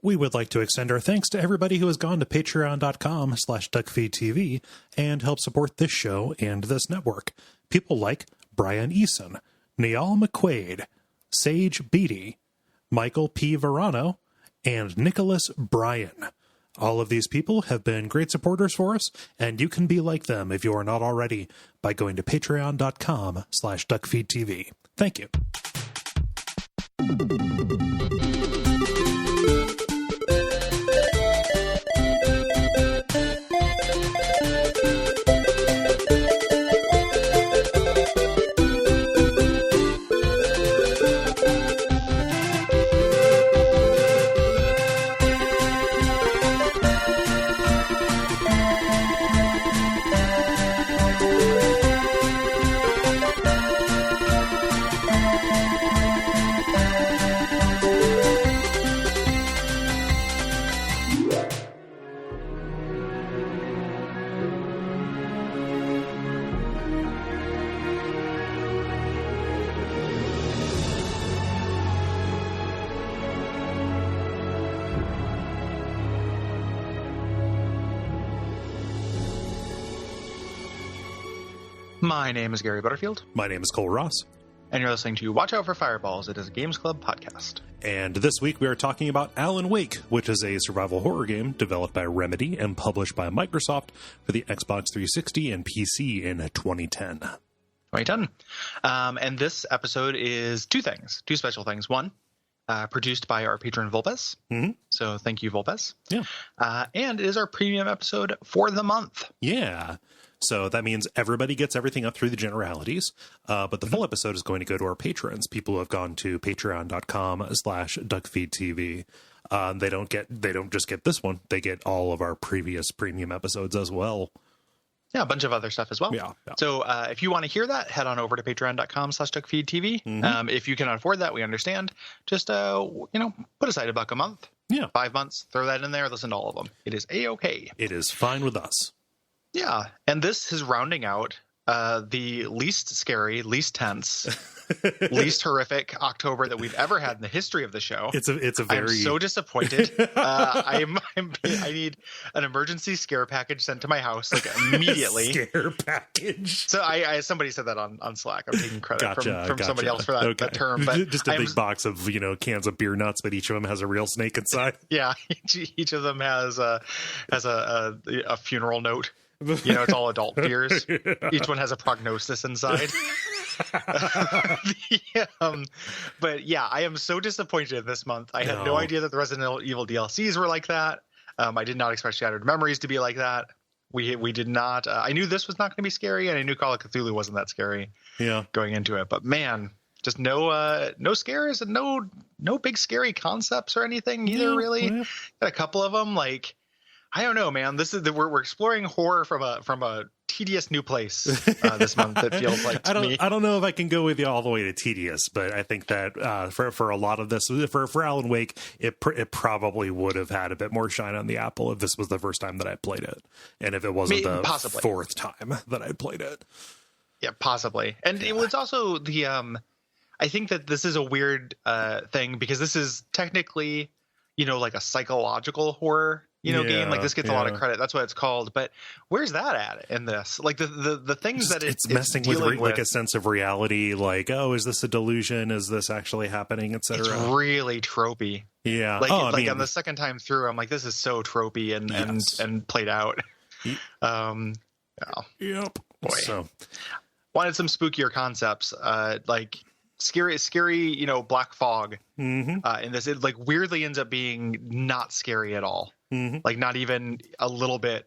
We would like to extend our thanks to everybody who has gone to patreon.com/Duckfeed.tv and helped support this show and this network. People like Brian Eason, Niall McQuaid, Sage Beatty, Michael P. Verano, and Nicholas Bryan. All of these people have been great supporters for us, and you can be like them if you are not already by going to patreon.com/DuckFeedTV. Thank you. My name is Gary Butterfield. My name is Cole Ross. And you're listening to Watch Out for Fireballs. It is a Games Club podcast. And this week we are talking about Alan Wake, which is a survival horror game developed by Remedy and published by Microsoft for the Xbox 360 and PC in 2010. And this episode is two special things. One, produced by our patron Vulpes. Mm-hmm. So thank you, Vulpes. Yeah. And it is our premium episode for the month. Yeah. So that means everybody gets everything up through the generalities, but the full episode is going to go to our patrons, people who have gone to patreon.com/DuckFeedTV. They don't just get this one; they get all of our previous premium episodes as well. Yeah, a bunch of other stuff as well. Yeah. So if you want to hear that, head on over to patreon.com/DuckFeedTV. Mm-hmm. If you cannot afford that, we understand. Just put aside $1 a month. Yeah, 5 months. Throw that in there. Listen to all of them. It is a-okay. It is fine with us. Yeah, and this is rounding out the least scary, least tense, least horrific October that we've ever had in the history of the show. It's a very. I'm so disappointed. I need an emergency scare package sent to my house like immediately. Scare package. So somebody said that on Slack. I'm taking credit from somebody else for that term. But just a big box of cans of beer nuts, but each of them has a real snake inside. Yeah, each of them has a funeral note. It's all adult beers. Each one has a prognosis inside. But yeah, I am so disappointed this month. I had no idea that the Resident Evil DLCs were like that. I did not expect Shattered Memories to be like that. We did not. I knew this was not going to be scary, and I knew Call of Cthulhu wasn't that scary. Yeah, going into it, but man, just no scares and no big scary concepts or anything either. Really, got a couple of them like. I don't know, man. This is we're exploring horror from a tedious new place this month. It feels like to me. I don't know if I can go with you all the way to tedious, but I think that for a lot of this, for Alan Wake, it probably would have had a bit more shine on the apple if this was the first time that I played it, and if it wasn't possibly. Fourth time that I played it. Yeah, possibly. And it was also the. I think that this is a weird thing because this is technically, like a psychological horror. Game like this gets a lot of credit. That's what it's called. But where's that at in this? Like the things that it's messing with like a sense of reality. Like, oh, is this a delusion? Is this actually happening? Etc. It's really tropey. Yeah. On the second time through, I'm like, this is so tropey and played out. Yep. Boy. So wanted some spookier concepts. Like. Scary, black fog. Mm-hmm. And this, it like weirdly ends up being not scary at all. Mm-hmm. Like not even a little bit,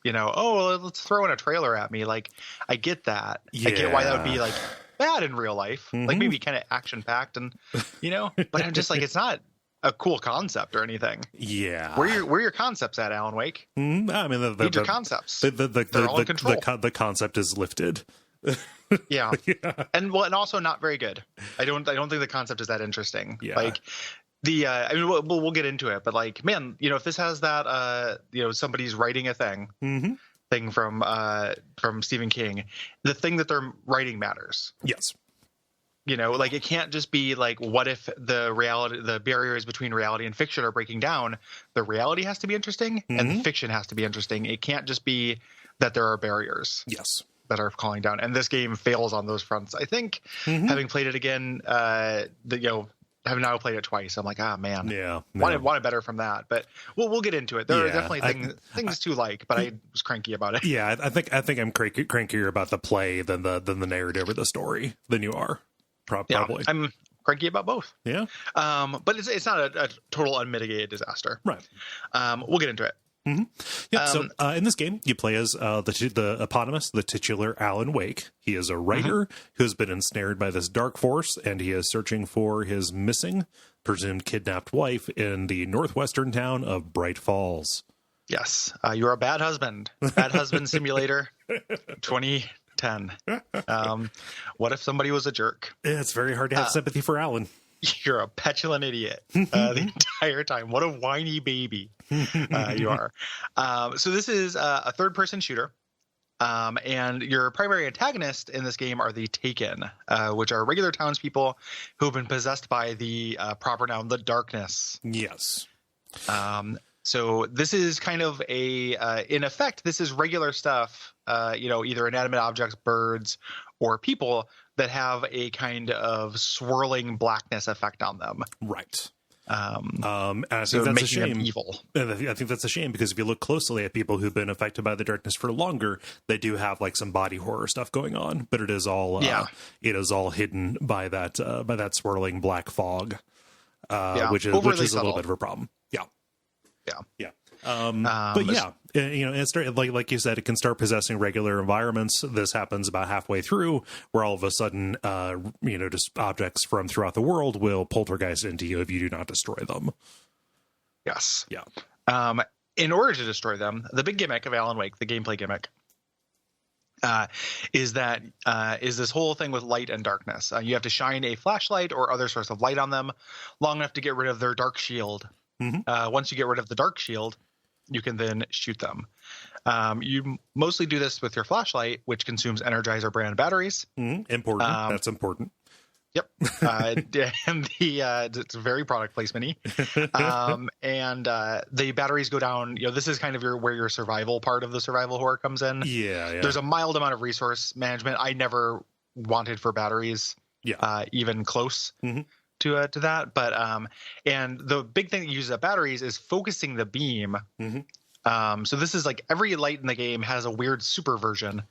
let's throw in a trailer at me. Like I get that. Yeah. I get why that would be like bad in real life. Mm-hmm. Like maybe kind of action packed and, but I'm just like, it's not a cool concept or anything. Yeah. Where are your concepts at, Alan Wake? Mm-hmm. I mean, your concepts. They're all in control. The concept is lifted. Yeah. And also not very good. I don't think the concept is that interesting. Yeah. Like we'll get into it, but like, man, if this has that, somebody's writing a thing from Stephen King, the thing that they're writing matters. Yes. Like it can't just be like, what if the barriers between reality and fiction are breaking down? The reality has to be interesting and the fiction has to be interesting. It can't just be that there are barriers. Yes. That are calling down. And this game fails on those fronts. I think having played it again, having now played it twice, I'm like, man, wanted better from that. But we'll get into it. There are definitely things to like, but I was cranky about it. Yeah, I think I'm crankier about the play than the narrative or the story than you are. Probably. Yeah, I'm cranky about both. Yeah. But it's not a total unmitigated disaster. Right. We'll get into it. Yeah. So in this game, you play as the eponymous, the titular Alan Wake. He is a writer who's been ensnared by this dark force, and he is searching for his missing, presumed kidnapped wife in the northwestern town of Bright Falls. Yes. You're a bad husband. Bad husband simulator 2010. What if somebody was a jerk? It's very hard to have sympathy for Alan. You're a petulant idiot the entire time. What a whiny baby you are. So this is a third-person shooter, and your primary antagonist in this game are the Taken, which are regular townspeople who have been possessed by the proper noun, the darkness. Yes. So this is kind of in effect, this is regular stuff, either inanimate objects, birds, or people that have a kind of swirling blackness effect on them. Right. And I think that's a shame. Evil. And I think that's a shame because if you look closely at people who've been affected by the darkness for longer, they do have like some body horror stuff going on, but it is all hidden by that swirling black fog, which is a little bit of a problem. Yeah. Yeah. But yeah, it's like you said, it can start possessing regular environments. This happens about halfway through, where all of a sudden, just objects from throughout the world will poltergeist into you if you do not destroy them. Yes. Yeah. In order to destroy them, the big gimmick of Alan Wake, the gameplay gimmick, is this whole thing with light and darkness. You have to shine a flashlight or other source of light on them long enough to get rid of their dark shield. Once you get rid of the dark shield, you can then shoot them. You mostly do this with your flashlight, which consumes Energizer brand batteries. Important. That's important. Yep. And it's very product placement-y. And the batteries go down. This is kind of where your survival part of the survival horror comes in. Yeah. There's a mild amount of resource management. I never wanted for batteries. Even close. To that, but and the big thing that uses up batteries is focusing the beam. So this is like every light in the game has a weird super version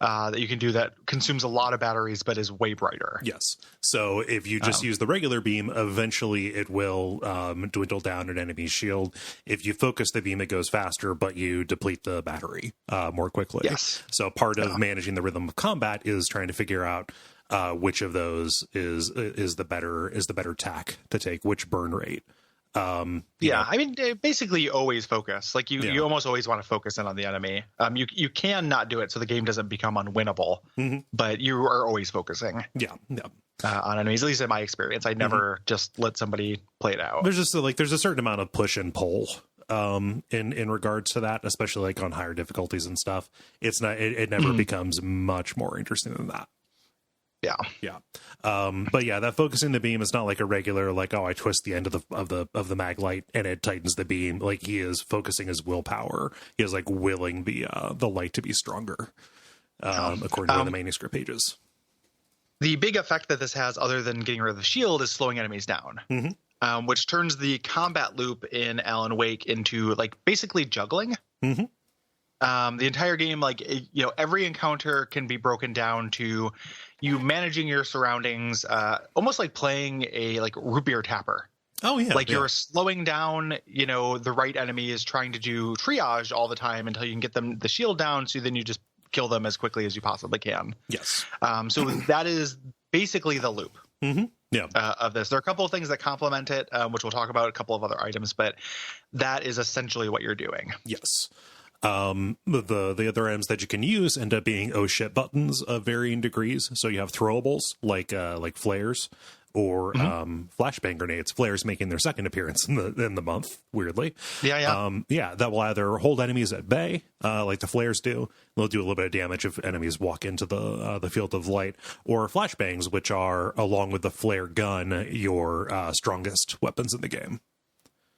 that you can do that consumes a lot of batteries but is way brighter. Yes. So if you just use the regular beam, eventually it will dwindle down an enemy's shield. If you focus the beam, it goes faster, but you deplete the battery more quickly. Yes. So part of managing the rhythm of combat is trying to figure out which of those is the better tack to take, which burn rate. I mean, basically you always focus. Like you almost always want to focus in on the enemy. You can not do it so the game doesn't become unwinnable, but you are always focusing. On enemies, at least in my experience. I never just let somebody play it out. There's a certain amount of push and pull in regards to that, especially like on higher difficulties and stuff. It never becomes much more interesting than that. But that focusing the beam is not like a regular, like, I twist the end of the mag light and it tightens the beam. Like, he is focusing his willpower. He is like willing the light to be stronger, according to one of the manuscript pages. The big effect that this has, other than getting rid of the shield, is slowing enemies down, which turns the combat loop in Alan Wake into like basically juggling. The entire game, every encounter can be broken down to you managing your surroundings, almost like playing a root beer tapper. Oh yeah. You're slowing down, the right enemy is trying to do triage all the time until you can get them the shield down. So then you just kill them as quickly as you possibly can. Yes. So that is basically the loop. Of this. There are a couple of things that complement it, which we'll talk about, a couple of other items, but that is essentially what you're doing. Yes. The other items that you can use end up being oh shit buttons of varying degrees. So you have throwables like flares, or flashbang grenades. Flares making their second appearance in the month, weirdly. That will either hold enemies at bay, like the flares do. They'll do a little bit of damage if enemies walk into the field of light, or flashbangs, which are, along with the flare gun, your strongest weapons in the game.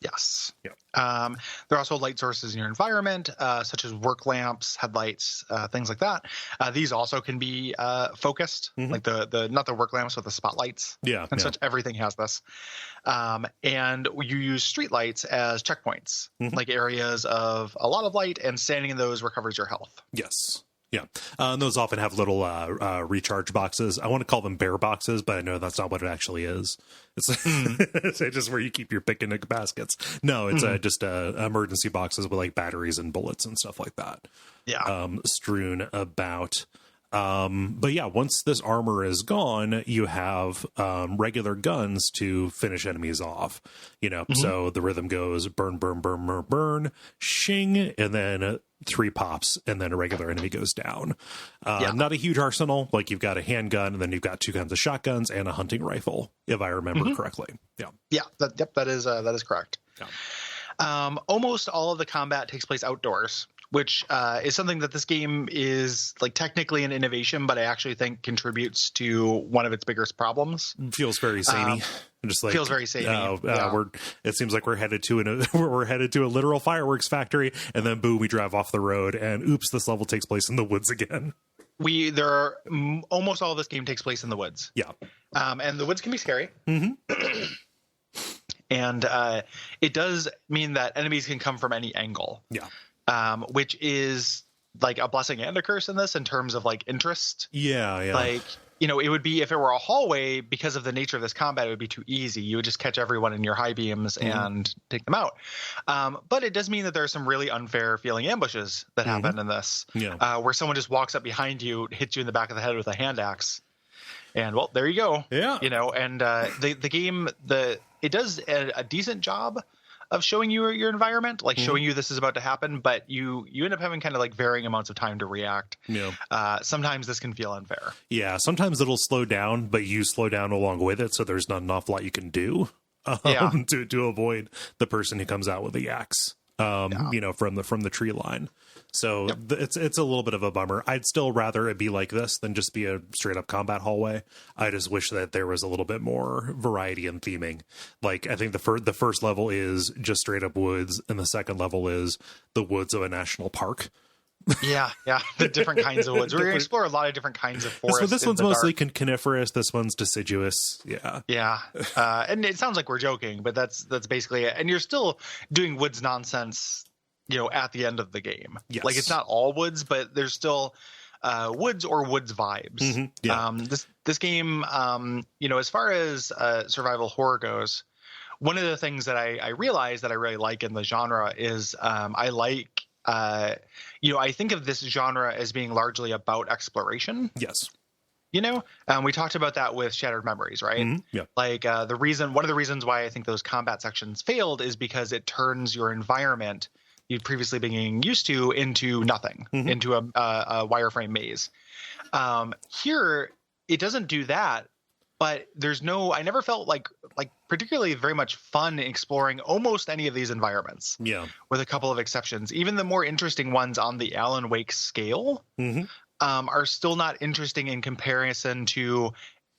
Yes. Yep. There are also light sources in your environment, such as work lamps, headlights, things like that. These also can be focused, like the not the work lamps, but the spotlights. Such. Everything has this. And you use street lights as checkpoints, like areas of a lot of light, and standing in those recovers your health. Yes. Yeah. And those often have little recharge boxes. I want to call them bear boxes, but I know that's not what it actually is. It's just where you keep your picnic baskets. No, it's just emergency boxes with like batteries and bullets and stuff like that. Yeah. Strewn about. But yeah, once this armor is gone, you have regular guns to finish enemies off. So the rhythm goes burn, burn, burn, burn, burn, shing, and then 3 pops, and then a regular enemy goes down. Not a huge arsenal. Like, you've got a handgun, and then you've got 2 kinds of shotguns and a hunting rifle, if I remember correctly. That is correct. Almost all of the combat takes place outdoors, which is something that this game is like technically an innovation, but I actually think contributes to one of its biggest problems. Feels very samey. Just like, feels very samey. It seems like we're headed to a literal fireworks factory, and then boom, we drive off the road, and oops, this level takes place in the woods again. Almost all of this game takes place in the woods. Yeah. And the woods can be scary. And it does mean that enemies can come from any angle. Yeah. Which is like a blessing and a curse in this, in terms of like interest. Yeah. Like, it would be, if it were a hallway, because of the nature of this combat, it would be too easy. You would just catch everyone in your high beams and take them out. But it does mean that there are some really unfair feeling ambushes that happen in this, where someone just walks up behind you, hits you in the back of the head with a hand axe, and well, there you go. Yeah. And the game, it does a decent job of showing you your environment, like showing you this is about to happen, but you end up having kind of like varying amounts of time to react. Sometimes this can feel unfair. Yeah, sometimes it'll slow down, but you slow down along with it, so there's not an awful lot you can do to avoid the person who comes out with the axe. From the tree line. So it's a little bit of a bummer. I'd still rather it be like this than just be a straight up combat hallway. I just wish that there was a little bit more variety in theming. Like, I think the first level is just straight up woods, and the second level is the woods of a national park. Yeah. The different kinds of woods. We're going to explore a lot of different kinds of forests. So this one's mostly coniferous. This one's deciduous. Yeah. And it sounds like we're joking, but that's basically it. And you're still doing woods nonsense, at the end of the game. Yes. Like, it's not all woods, but there's still woods or woods vibes. This game, as far as survival horror goes, one of the things that I realized that I really like in the genre is I like I think of this genre as being largely about exploration. Yes. We talked about that with Shattered Memories, right? Like one of the reasons why I think those combat sections failed is because it turns your environment you'd previously been used to into nothing, into a wireframe maze. Here, it doesn't do that, but I never felt like particularly very much fun exploring almost any of these environments. Yeah. With a couple of exceptions. Even the more interesting ones on the Alan Wake scale are still not interesting in comparison to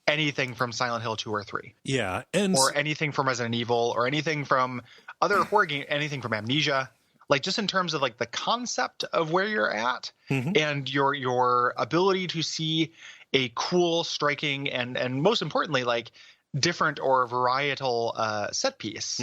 anything from Silent Hill 2 or 3. Yeah. Or anything from Resident Evil, or anything from other horror games, anything from Amnesia. Like, just in terms of like the concept of where you're at and your ability to see a cool, striking, and most importantly, like different or varietal set piece.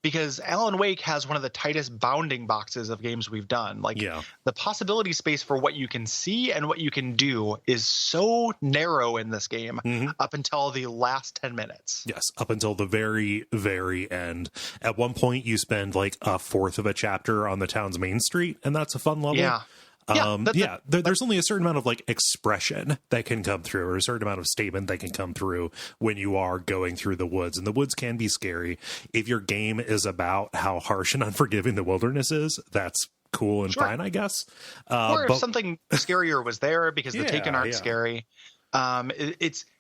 Because Alan Wake has one of the tightest bounding boxes of games we've done. Like, the possibility space for what you can see and what you can do is so narrow in this game up until the last 10 minutes. Yes, up until the very, very end. At one point, you spend like a fourth of a chapter on the town's main street, and that's a fun level. There's only a certain amount of like expression that can come through, or a certain amount of statement that can come through when you are going through the woods, and the woods can be scary. If your game is about how harsh and unforgiving the wilderness is, that's cool and fine, I guess. Or if something scarier was there, because the Taken aren't scary.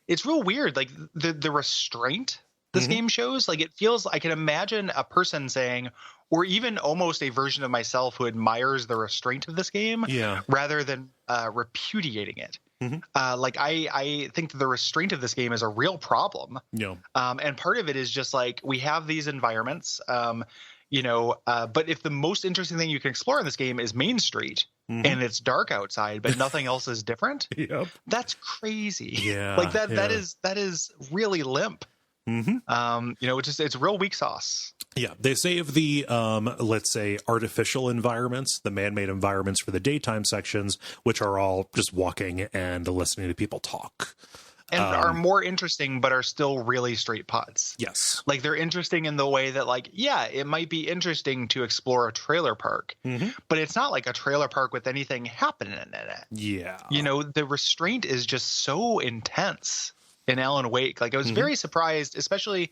it's real weird. Like the restraint this game shows, like it feels, I can imagine a person saying, or even almost a version of myself who admires the restraint of this game rather than repudiating it. Like I think that the restraint of this game is a real problem. And part of it is just like, we have these environments, but if the most interesting thing you can explore in this game is Main Street and it's dark outside, but nothing else is different, that's crazy. Like that is really limp. It's real weak sauce. They save the let's say artificial environments, the man-made environments for the daytime sections, which are all just walking and listening to people talk, and are more interesting, but are still really straight putts. Like they're interesting in the way that, like, it might be interesting to explore a trailer park, but it's not like a trailer park with anything happening in it. The restraint is just so intense in Alan Wake. Like I was very surprised, especially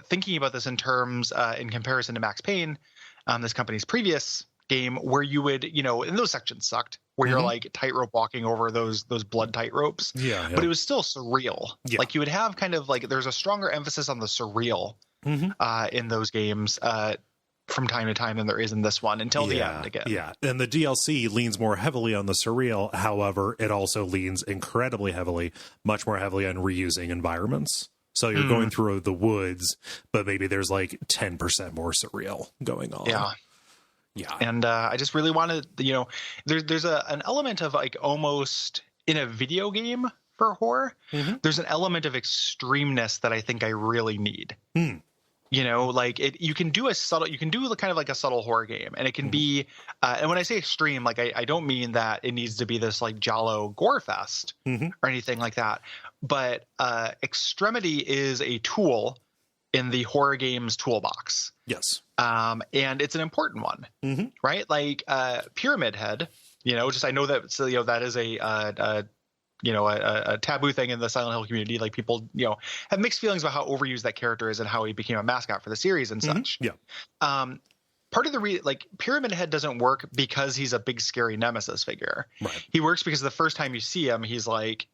thinking about this in terms in comparison to Max Payne, this company's previous game, where you would, and those sections sucked, where you're like tightrope walking over those blood tightropes. But it was still surreal. Like you would have kind of like, there's a stronger emphasis on the surreal in those games from time to time than there is in this one, until the end again. And the DLC leans more heavily on the surreal. However, it also leans incredibly heavily, much more heavily, on reusing environments. So you're going through the woods, but maybe there's like 10% more surreal going on. And I just really wanted, there's an element of like, almost in a video game for horror, there's an element of extremeness that I think I really need. Like you can do kind of like a subtle horror game, and it can be, and when I say extreme, like I don't mean that it needs to be this like Giallo gore fest or anything like that, but extremity is a tool in the horror game's toolbox. And it's an important one, right? Like Pyramid Head, I know that, so, that is a taboo thing in the Silent Hill community. Like people, have mixed feelings about how overused that character is and how he became a mascot for the series and such. Part of the Pyramid Head doesn't work because he's a big scary nemesis figure. He works because the first time you see him, he's like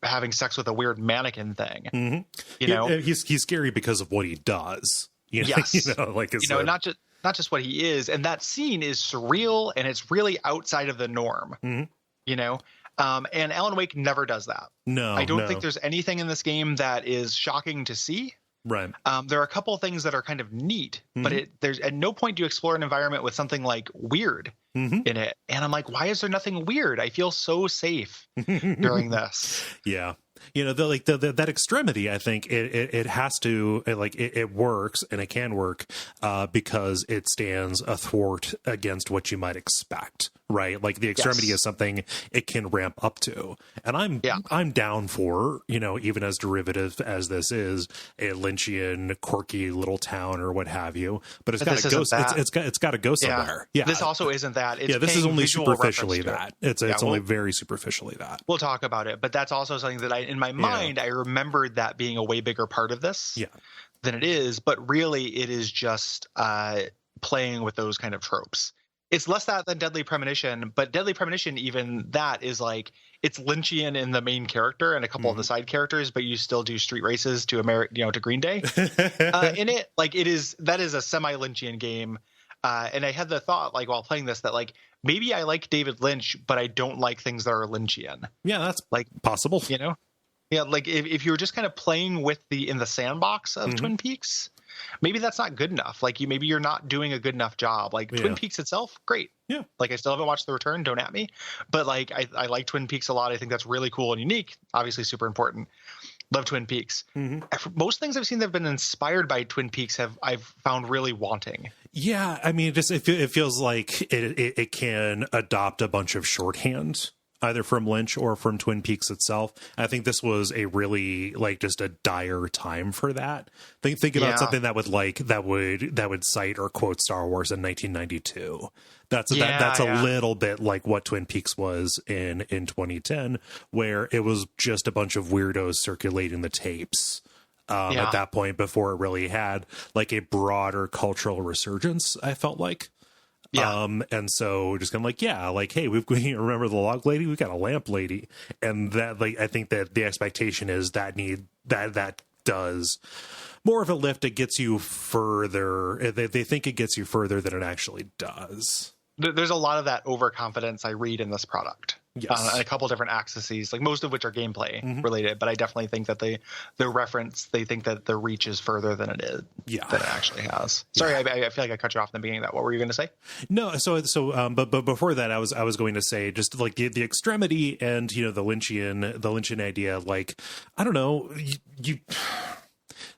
having sex with a weird mannequin thing. He's scary because of what he does. Not just what he is. And that scene is surreal, and it's really outside of the norm. And Alan Wake never does that. I don't think there's anything in this game that is shocking to see. There are a couple of things that are kind of neat, but there's at no point do you explore an environment with something like weird in it. And I'm like, why is there nothing weird? I feel so safe during this. That extremity, I think it has to, it works, and it can work because it stands athwart against what you might expect, right? Like the extremity is something it can ramp up to, and I'm down for, even as derivative as this is, a Lynchian quirky little town or what have you, but it's got to go. It's got to go somewhere. This also isn't that. It's this is only superficially that. It's only very superficially that. We'll talk about it, but that's also something that in my mind, I remembered that being a way bigger part of this than it is, but really it is just playing with those kind of tropes. It's less that than Deadly Premonition, but Deadly Premonition, even that is like, it's Lynchian in the main character and a couple of the side characters, but you still do street races to to Green Day. In it, like that is a semi-Lynchian game. And I had the thought, like, while playing this, that like, maybe I like David Lynch, but I don't like things that are Lynchian. That's like possible. Like if you were just kind of playing with in the sandbox of Twin Peaks, maybe that's not good enough. Like maybe you're not doing a good enough job. Like Twin Peaks itself, great. Like I still haven't watched The Return, don't at me. But like I like Twin Peaks a lot. I think that's really cool and unique. Obviously super important. Love Twin Peaks. Most things I've seen that have been inspired by Twin Peaks I've found really wanting. I mean, it feels like it can adopt a bunch of shorthand, either from Lynch or from Twin Peaks itself. I think this was a really just a dire time for that. Think about something that would cite or quote Star Wars in 1992. That's a little bit like what Twin Peaks was in 2010, where it was just a bunch of weirdos circulating the tapes at that point, before it really had like a broader cultural resurgence, I felt like. Yeah. And so just kind of like, yeah, like, hey, we've remember the log lady? We've got a lamp lady. And that, like, I think that the expectation is that that does more of a lift. It gets you further. They think it gets you further than it actually does. There's a lot of that overconfidence I read in this product. Yes. On a couple different axes, like most of which are gameplay related, but I definitely think that they think that the reach is further than it is, than it actually has. Sorry, I feel like I cut you off in the beginning of that. What were you going to say? No, but before that, I was going to say just like the extremity and the Lynchian idea. Like, I don't know, you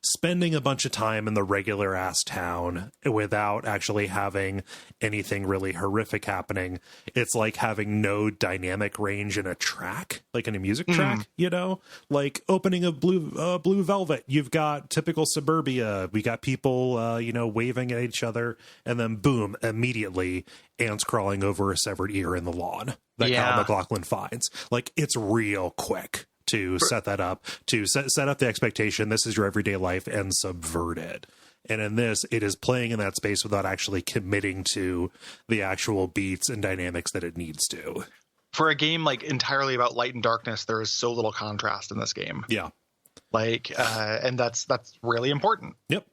spending a bunch of time in the regular ass town without actually having anything really horrific happening. It's like having no dynamic range in a track, like in a music track, like opening of Blue Velvet. You've got typical suburbia. We got people, waving at each other, and then boom, immediately ants crawling over a severed ear in the lawn that Kyle MacLachlan finds. Like, it's real quick to set that up, to set up the expectation. This is your everyday life, and subvert it. And in this, it is playing in that space without actually committing to the actual beats and dynamics that it needs to. For a game like entirely about light and darkness, there is so little contrast in this game. Yeah. Like, and that's really important. Yep.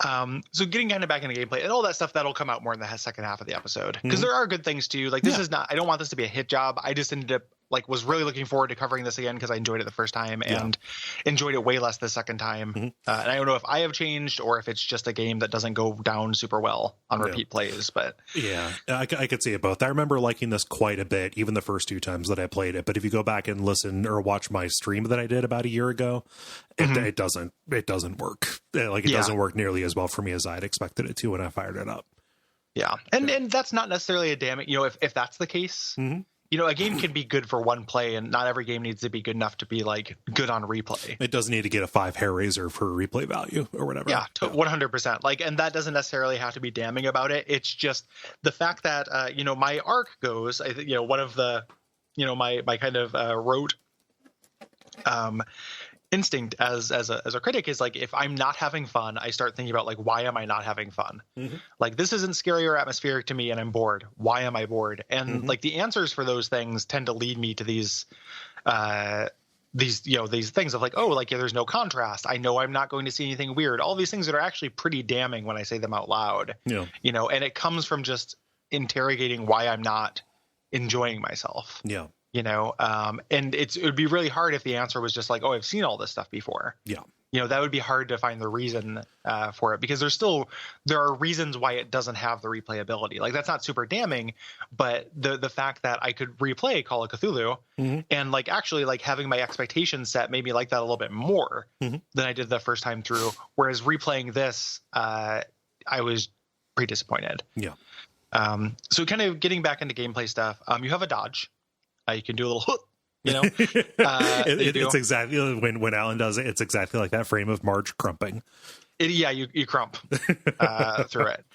So getting kind of back into gameplay and all that stuff, that'll come out more in the second half of the episode, because there are good things too. Like, this is not, I don't want this to be a hit job. I just ended up was really looking forward to covering this again because I enjoyed it the first time and enjoyed it way less the second time. And I don't know if I have changed or if it's just a game that doesn't go down super well on repeat plays, but I could see it both. I remember liking this quite a bit, even the first 2 times that I played it. But if you go back and listen or watch my stream that I did about a year ago, it doesn't work. Like, it doesn't work nearly as well for me as I'd expected it to when I fired it up. Yeah. And that's not necessarily a damning, if that's the case, a game can be good for one play, and not every game needs to be good enough to be like good on replay. It doesn't need to get a 5 hair razor for replay value or whatever. 100%. Like, and that doesn't necessarily have to be damning about it. It's just the fact that, my arc goes, I think, one of the, my kind of rote instinct as a critic is like, if I'm not having fun, I start thinking about like, why am I not having fun? Like, this isn't scary or atmospheric to me and I'm bored. Why am I bored? And like, the answers for those things tend to lead me to these things of like, oh, like, there's no contrast. I know I'm not going to see anything weird. All these things that are actually pretty damning when I say them out loud. And it comes from just interrogating why I'm not enjoying myself. And it would be really hard if the answer was just like, oh, I've seen all this stuff before. That would be hard to find the reason for it, because there are reasons why it doesn't have the replayability. Like, that's not super damning, but the fact that I could replay Call of Cthulhu and like actually like having my expectations set made me like that a little bit more than I did the first time through. Whereas replaying this, I was pretty disappointed. So kind of getting back into gameplay stuff, you have a dodge. You can do a little, it's exactly when Alan does it. It's exactly like that frame of Marge crumping. You crump through it.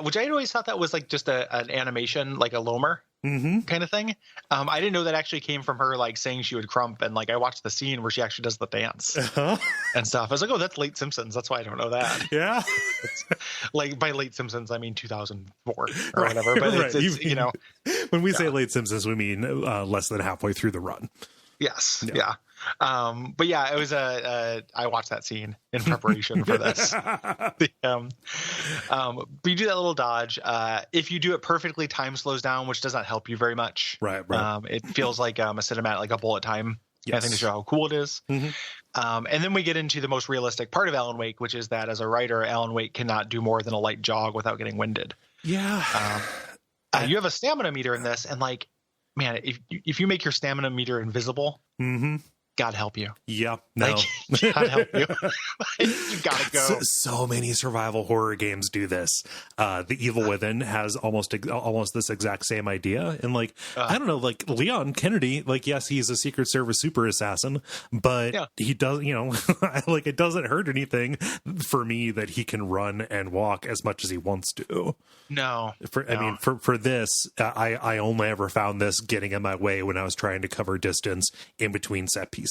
Which I always thought that was like just an animation, like a Lomer kind of thing. I didn't know that actually came from her like saying she would crump, and like I watched the scene where she actually does the dance and stuff. I was like, oh, that's late Simpsons. That's why I don't know that. Yeah. Like, by late Simpsons, I mean 2004 or whatever. But it's when we say late Simpsons, we mean less than halfway through the run. Yes. Yeah. But yeah, it was I watched that scene in preparation for this. But you do that little dodge. If you do it perfectly, time slows down, which does not help you very much. Right. It feels like a cinematic, like a bullet time kind of thing to show how cool it is. And then we get into the most realistic part of Alan Wake, which is that as a writer, Alan Wake cannot do more than a light jog without getting winded. Yeah. You have a stamina meter in this, and like, man, if you make your stamina meter invisible, God help you. Yeah. No. Like, God help you. You gotta go. So many survival horror games do this. The Evil Within has almost this exact same idea. And like, I don't know, like Leon Kennedy, like, yes, he's a Secret Service super assassin, but he does, like, it doesn't hurt anything for me that he can run and walk as much as he wants to. No. I mean, for this, I only ever found this getting in my way when I was trying to cover distance in between set pieces.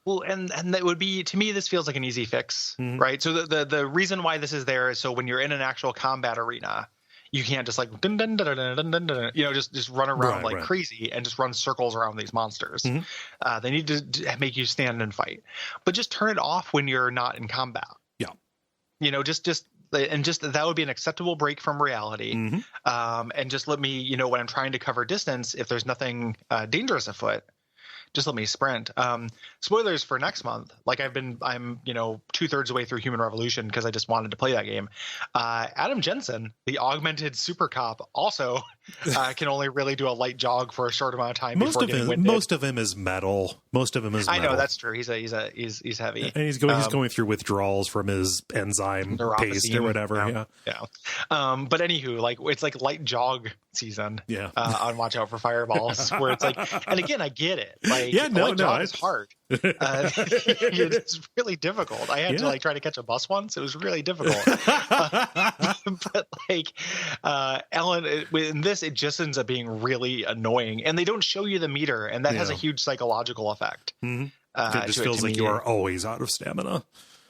Well, and that would be, to me, this feels like an easy fix, right? So the reason why this is there is so when you're in an actual combat arena, you can't just like dun, dun, dun, dun, dun, dun, dun, just run around crazy and just run circles around these monsters. They need to make you stand and fight, but just turn it off when you're not in combat. Yeah, just that would be an acceptable break from reality. And just let me, when I'm trying to cover distance, if there's nothing dangerous afoot, just let me sprint. Spoilers for next month. Like I'm 2/3 away through Human Revolution because I just wanted to play that game. Adam Jensen, the augmented super cop, also can only really do a light jog for a short amount of time. Most of him is metal. I know that's true. He's heavy, and he's going through withdrawals from his enzyme paste or whatever. Yeah. But anywho, like it's like light jog season. Yeah. On Watch Out for Fireballs, where it's like, and again, I get it. Like, it's hard. It's really difficult. I had to try to catch a bus once. It was really difficult. But Alan, in this, it just ends up being really annoying, and they don't show you the meter, and that has a huge psychological effect. It just feels like you are always out of stamina.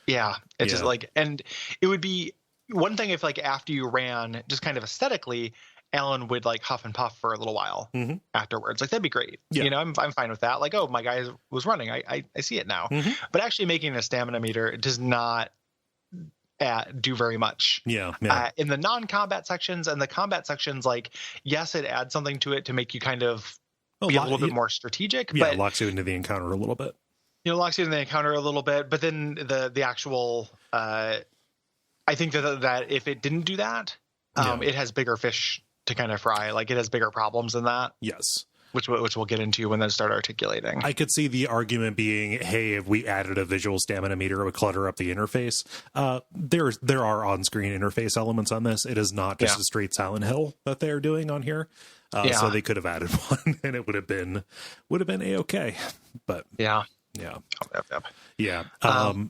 Yeah, it's just like, and it would be one thing if after you ran, just kind of aesthetically, Alan would huff and puff for a little while afterwards. That'd be great. Yeah. I'm fine with that. Oh, my guy was running. I see it now. But actually making a stamina meter does not do very much. Yeah. In the non-combat sections and the combat sections, yes, it adds something to it to make you kind of be a little bit more strategic. Yeah, but it locks you into the encounter a little bit. Locks you into the encounter a little bit. But then the actual, I think that if it didn't do that, it has bigger fish to kind of fry. It has bigger problems than that. Yes. Which we'll get into when they start articulating. I could see the argument being, hey, if we added a visual stamina meter, it would clutter up the interface. There are on-screen interface elements on this. It is not just a straight Silent Hill that they are doing on here. So they could have added one, and it would have been A-okay. But yeah.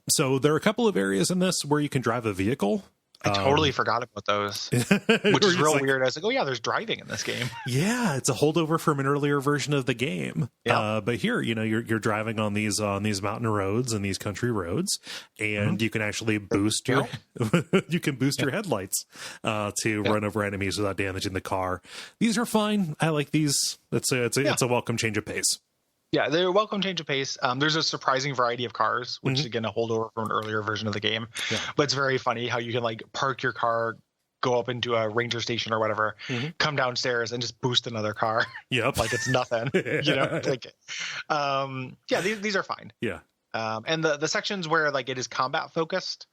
So there are a couple of areas in this where you can drive a vehicle. I totally forgot about those, which is real weird. I was like, oh yeah, there's driving in this game. Yeah, it's a holdover from an earlier version of the game. Yeah. But here, you're driving on these mountain roads and these country roads, and you can actually boost your your headlights to run over enemies without damaging the car. These are fine. I like these. It's a welcome change of pace. Yeah, they're a welcome change of pace. There's a surprising variety of cars, which is, again, a holdover from an earlier version of the game. Yeah. But it's very funny how you can, park your car, go up into a ranger station or whatever, come downstairs and just boost another car. Yep. Like it's nothing. These are fine. Yeah. And the sections where, it is combat-focused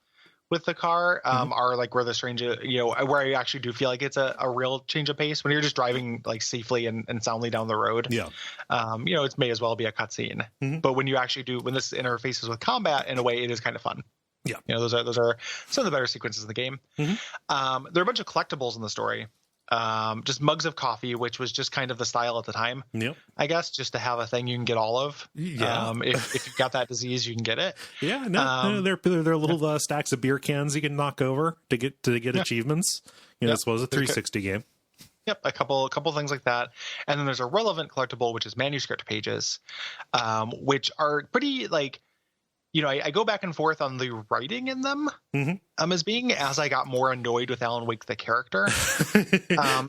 with the car are where the strange, where I actually do feel like it's a real change of pace when you're just driving safely and soundly down the road. Yeah. It may as well be a cutscene, but when you actually when this interfaces with combat in a way, it is kind of fun. Yeah. Those are some of the better sequences in the game. There are a bunch of collectibles in the story. Just mugs of coffee, which was just kind of the style at the time. Yep. I guess just to have a thing you can get all of. Yeah. If you've got that disease, you can get it. Yeah. No, they're little stacks of beer cans you can knock over to get achievements. This was a 360 game. Yep, a couple things like that, and then there's a relevant collectible, which is manuscript pages, which are pretty I go back and forth on the writing in them as I got more annoyed with Alan Wake the character.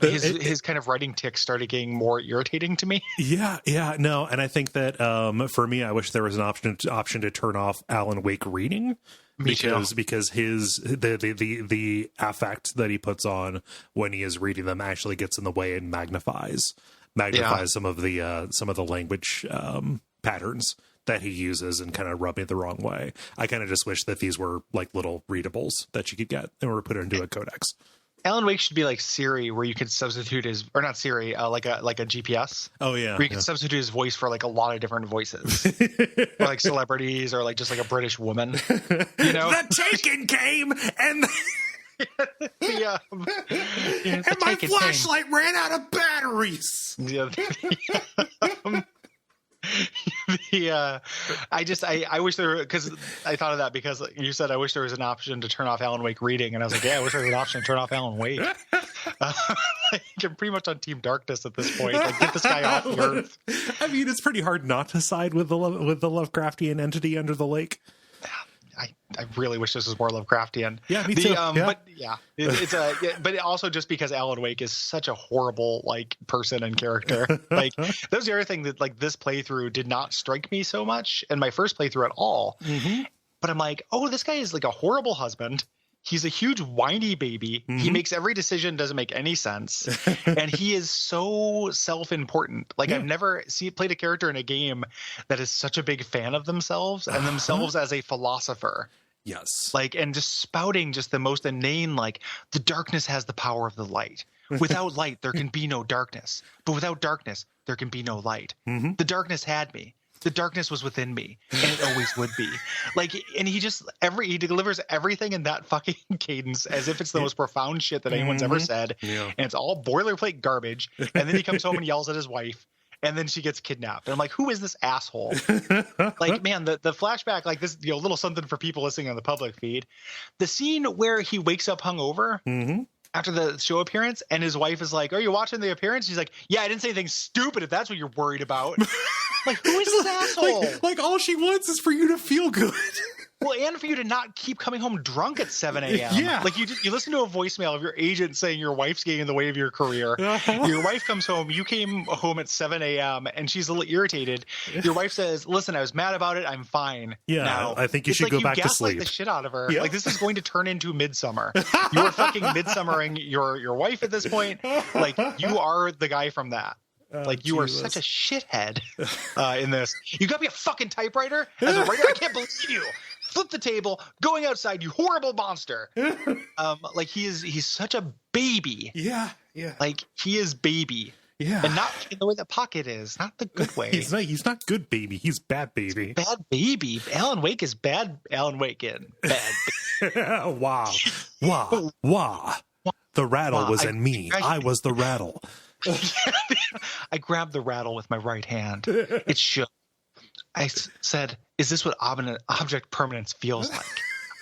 His kind of writing tics started getting more irritating to me. Yeah, no, and I think that for me, I wish there was an option to turn off Alan Wake reading. Because the affect that he puts on when he is reading them actually gets in the way and magnifies some of the language patterns that he uses and kind of rub me the wrong way. I kind of just wish that these were little readables that you could get or put into a codex. Alan Wake should be like Siri, where you could substitute or not Siri, like a GPS. Oh yeah, where you can substitute his voice for a lot of different voices, or celebrities, or just a British woman. The Taken came and. And my flashlight ran out of batteries. I wish there were, because I thought of that because you said I wish there was an option to turn off Alan Wake reading, and I was like, yeah, I wish there was an option to turn off Alan Wake. Like, I'm pretty much on Team Darkness at this point. Like, get this guy off the earth. I mean, it's pretty hard not to side with the Lovecraftian entity under the lake. I really wish this was more Lovecraftian. Yeah, me too. But yeah, but also just because Alan Wake is such a horrible like person and character. Like that was the other thing that like this playthrough did not strike me so much, and my first playthrough at all. Mm-hmm. But I'm like, oh, this guy is like a horrible husband. He's a huge whiny baby. Mm-hmm. He makes every decision, doesn't make any sense. And he is so self-important. Like I've never played a character in a game that is such a big fan of themselves and themselves as a philosopher. Yes. Like, and just spouting just the most inane, like the darkness has the power of the light. Without light, there can be no darkness. But without darkness, there can be no light. Mm-hmm. The darkness had me. The darkness was within me, and it always would be. Like, and he delivers everything in that fucking cadence as if it's the most profound shit that anyone's ever said. Yeah. And it's all boilerplate garbage. And then he comes home and yells at his wife, and then she gets kidnapped. And I'm like, who is this asshole? Like, man, the flashback, like this, little something for people listening on the public feed. The scene where he wakes up hungover. Mm-hmm. After the show appearance, and his wife is like, are you watching the appearance? He's like, yeah, I didn't say anything stupid if that's what you're worried about. Like, who is this asshole? Like all she wants is for you to feel good. Well, and for you to not keep coming home drunk at 7 a.m. Yeah. Like you listen to a voicemail of your agent saying your wife's getting in the way of your career. Uh-huh. Your wife comes home. You came home at 7 a.m. and she's a little irritated. Your wife says, listen, I was mad about it. I'm fine. Yeah, now. I think you should go back to sleep. The shit out of her. Yep. Like this is going to turn into Midsummer. You are fucking Midsummering your wife at this point. Like you are the guy from that. Like you are such a shithead in this. You got me a fucking typewriter as a writer. I can't believe you. Flip the table, going outside, you horrible monster. Like he's such a baby. Yeah. Like he is baby. Yeah. And not in the way that Pocket is, not the good way. He's not good baby. He's bad baby. He's bad baby. Alan Wake is bad. Alan Wake in bad. Wow. The rattle was in me. I was the rattle. I grabbed the rattle with my right hand. It shook. I said, is this what object permanence feels like?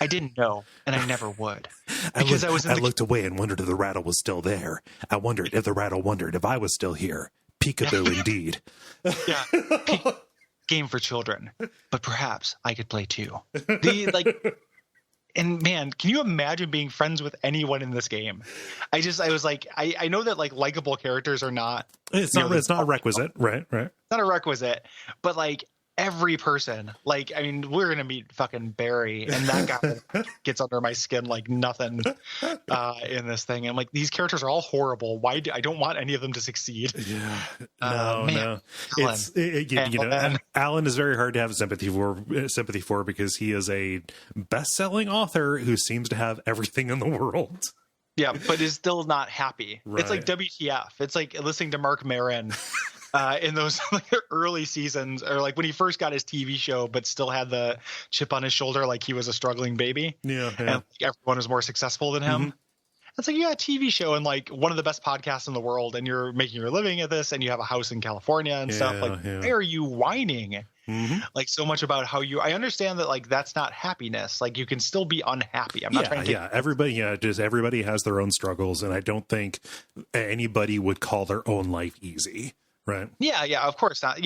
I didn't know, and I never would. Because I looked away and wondered if the rattle was still there. I wondered if the rattle wondered if I was still here. Peekaboo indeed. Yeah. Game for children. But perhaps I could play too. And man, can you imagine being friends with anyone in this game? I was like, I know that like likable characters are not. It's not a requisite, right? It's not a requisite, but like every person, like I mean, we're gonna meet fucking Barry, and that guy gets under my skin like nothing in this thing. And like these characters are all horrible. Why I don't want any of them to succeed? Yeah, no. Alan is very hard to have sympathy for because he is a best-selling author who seems to have everything in the world. Yeah, but is still not happy. Right. It's like WTF. It's like listening to Mark Maron. In those like early seasons, or like when he first got his TV show, but still had the chip on his shoulder, like he was a struggling baby. Yeah. And like, everyone was more successful than him. Mm-hmm. It's like, a TV show and like one of the best podcasts in the world, and you're making your living at this, and you have a house in California and stuff. Like, why are you whining? Mm-hmm. Like so much about how I understand that like that's not happiness. Like you can still be unhappy. I'm not trying to. Everybody has their own struggles, and I don't think anybody would call their own life easy. Right. Yeah, of course not.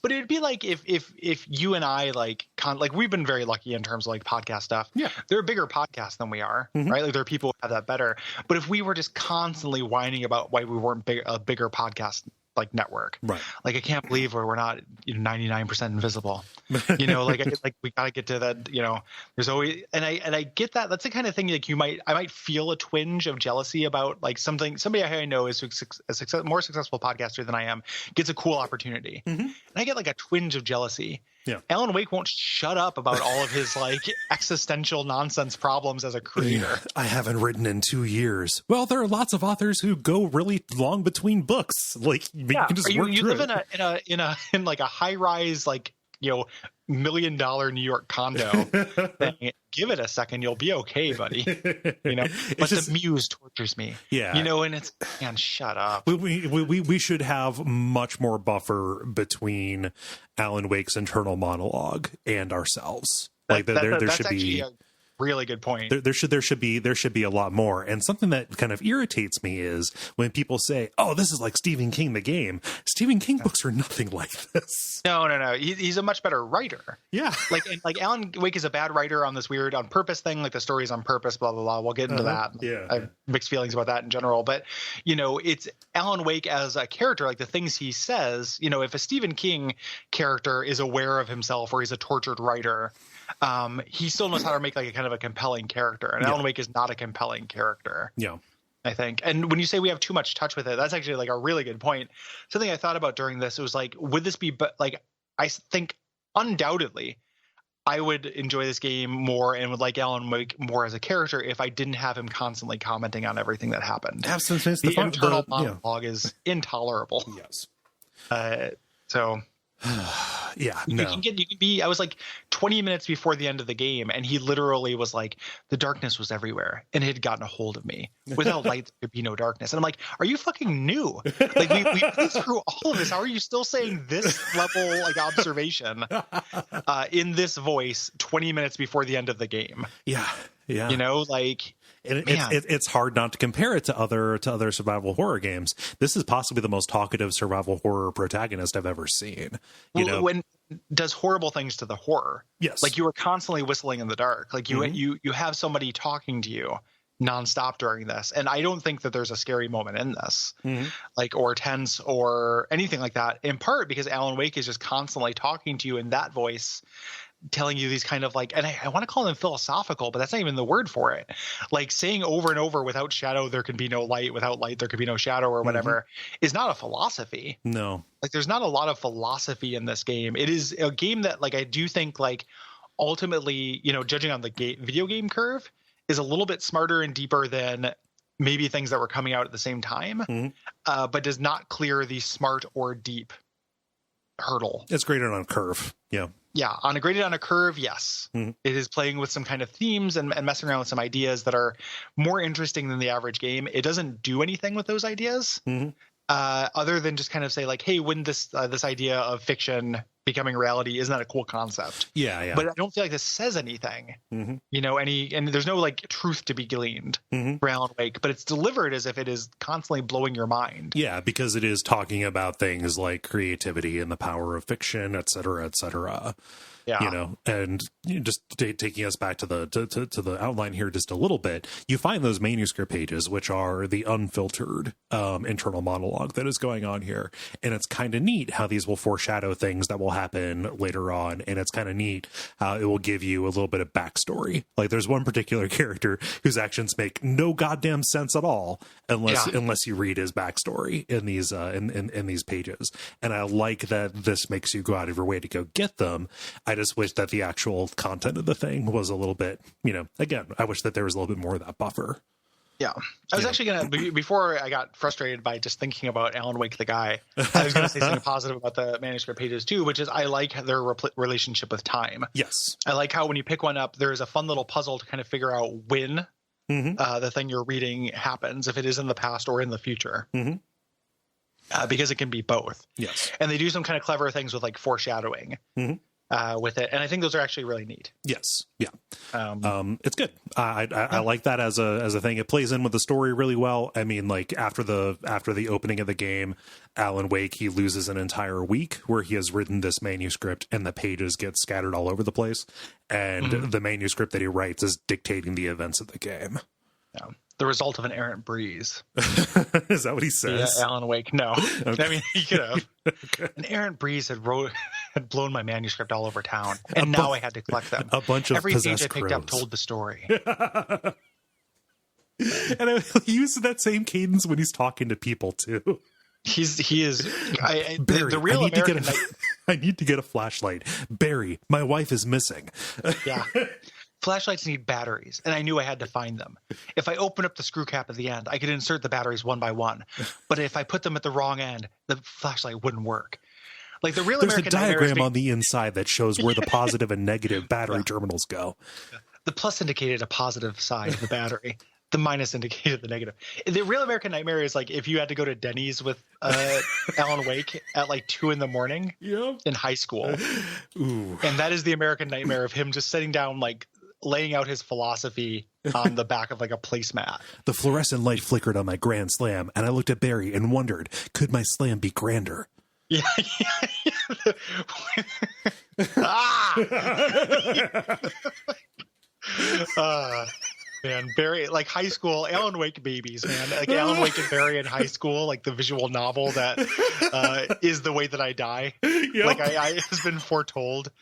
But it would be like if you and I like we've been very lucky in terms of like podcast stuff. Yeah. They're a bigger podcast than we are, right? Like there are people who have that better. But if we were just constantly whining about why we weren't a bigger podcast like network, right? Like I can't believe we're not 99% invisible. Like we gotta get to that. There's always and I get that. That's the kind of thing like I might feel a twinge of jealousy about like somebody I know is a more successful podcaster than I am gets a cool opportunity, and I get like a twinge of jealousy. Yeah. Alan Wake won't shut up about all of his like existential nonsense problems as a creator. I haven't written in 2 years. Well, there are lots of authors who go really long between books. Like you can just work you through live it. in like a high rise like $1 million New York condo. Thing. Give it a second, you'll be okay, buddy. But the muse tortures me. Yeah, and it's shut up. We should have much more buffer between Alan Wake's internal monologue and ourselves. Like there should be. really good point. There should be a lot more. And something that kind of irritates me is when people say, "Oh, this is like Stephen King the game." Stephen King books are nothing like this. No. He's a much better writer. Yeah. Like Alan Wake is a bad writer on this weird on purpose thing. Like the story's on purpose, blah blah blah. We'll get into that. Yeah. I have mixed feelings about that in general, but it's Alan Wake as a character. Like the things he says. If a Stephen King character is aware of himself or he's a tortured writer, he still knows how to make like a kind of a compelling character. And Alan Wake is not a compelling character. Yeah. I think. And when you say we have too much touch with it, that's actually like a really good point. Something I thought about during this, it was like, would this be, like, I think undoubtedly I would enjoy this game more and would like Alan Wake more as a character if I didn't have him constantly commenting on everything that happened. Absolutely. The internal monologue is intolerable. Yes. So yeah, you can be. I was like 20 minutes before the end of the game, and he literally was like, "The darkness was everywhere, and it had gotten a hold of me. Without light, there could be no darkness." And I'm like, "Are you fucking new? Like we played through all of this. How are you still saying this level like observation in this voice 20 minutes before the end of the game?" Yeah. Like. And it's hard not to compare it to other survival horror games. This is possibly the most talkative survival horror protagonist I've ever seen. When does horrible things to the horror. Yes. Like you are constantly whistling in the dark. Like you have somebody talking to you nonstop during this. And I don't think that there's a scary moment in this, like, or tense or anything like that, in part because Alan Wake is just constantly talking to you in that voice, telling you these kind of like, and I want to call them philosophical, but that's not even the word for it. Like saying over and over, without shadow, there can be no light, without light, there could be no shadow or whatever is not a philosophy. No, like there's not a lot of philosophy in this game. It is a game that like, I do think like ultimately, judging on the video game curve is a little bit smarter and deeper than maybe things that were coming out at the same time, but does not clear the smart or deep hurdle. It's graded on a curve. Yeah, graded on a curve, yes. It is playing with some kind of themes and messing around with some ideas that are more interesting than the average game. It doesn't do anything with those ideas, other than just kind of say like, hey, wouldn't this idea of fiction becoming reality, isn't that a cool concept? Yeah. But I don't feel like this says anything, and there's no like truth to be gleaned for Alan Wake, but it's delivered as if it is constantly blowing your mind. Yeah, because it is talking about things like creativity and the power of fiction, et cetera, et cetera. Yeah. And just taking us back to the outline here just a little bit, you find those manuscript pages, which are the unfiltered internal monologue that is going on here. And it's kind of neat how these will foreshadow things that will happen later on. And it's kind of neat how it will give you a little bit of backstory. Like there's one particular character whose actions make no goddamn sense at all unless you read his backstory in these in these pages. And I like that this makes you go out of your way to go get them. I just wish that the actual content of the thing was a little bit, again, I wish that there was a little bit more of that buffer. Yeah. I was actually going to, before I got frustrated by just thinking about Alan Wake the guy, I was going to say something positive about the manuscript pages too, which is I like their relationship with time. Yes. I like how when you pick one up, there's a fun little puzzle to kind of figure out when the thing you're reading happens, if it is in the past or in the future. Because it can be both. Yes. And they do some kind of clever things with like foreshadowing. With it, and I think those are actually really neat. Yes, yeah, it's good. I like that as a thing. It plays in with the story really well. I mean, like after the opening of the game, Alan Wake, he loses an entire week where he has written this manuscript, and the pages get scattered all over the place, and the manuscript that he writes is dictating the events of the game. Yeah. The result of an errant breeze. Is that what he says? Yeah, Alan Wake. No. Okay. I mean, he could have. Okay. An errant breeze had blown my manuscript all over town, and now I had to collect them. A bunch of every page I picked crows. up told the story. And he uses that same cadence when he's talking to people too. He is. Barry, the real I need to get a flashlight. Barry, my wife is missing. Yeah. Flashlights need batteries, and I knew I had to find them. If I open up the screw cap at the end, I could insert the batteries one by one. But if I put them at the wrong end, the flashlight wouldn't work. Like the real American There's a diagram on the inside that shows where the positive and negative battery terminals go. The plus indicated a positive side of the battery. The minus indicated the negative. The real American Nightmare is like if you had to go to Denny's with Alan Wake at like 2 a.m. in high school. Ooh. And that is the American Nightmare of him just sitting down like laying out his philosophy on the back of like a placemat. The fluorescent light flickered on my grand slam, and I looked at Barry and wondered, could my slam be grander? Yeah. Ah! Man, Barry, like high school, Alan Wake babies, man. Like Alan Wake and Barry in high school, like the visual novel that is the way that I die. Yep. Like I has been foretold.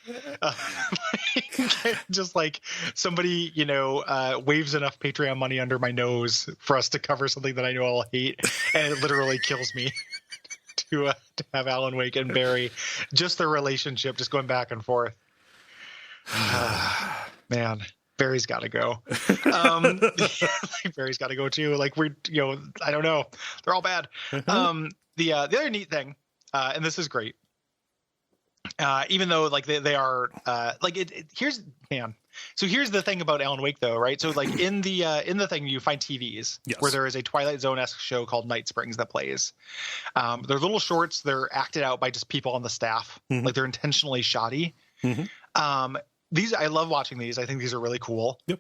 Just like somebody, waves enough Patreon money under my nose for us to cover something that I know I'll hate, and it literally kills me. To have Alan Wake and Barry, just their relationship, just going back and forth. Man. Barry's got to go. Barry's got to go too. Like I don't know. They're all bad. The other neat thing, and this is great. Even though like they are here's the thing about Alan Wake though, right? So like in the thing you find TVs where there is a Twilight Zone-esque show called Night Springs that plays. They're little shorts. They're acted out by just people on the staff. Like they're intentionally shoddy. I love watching these. I think these are really cool. Yep.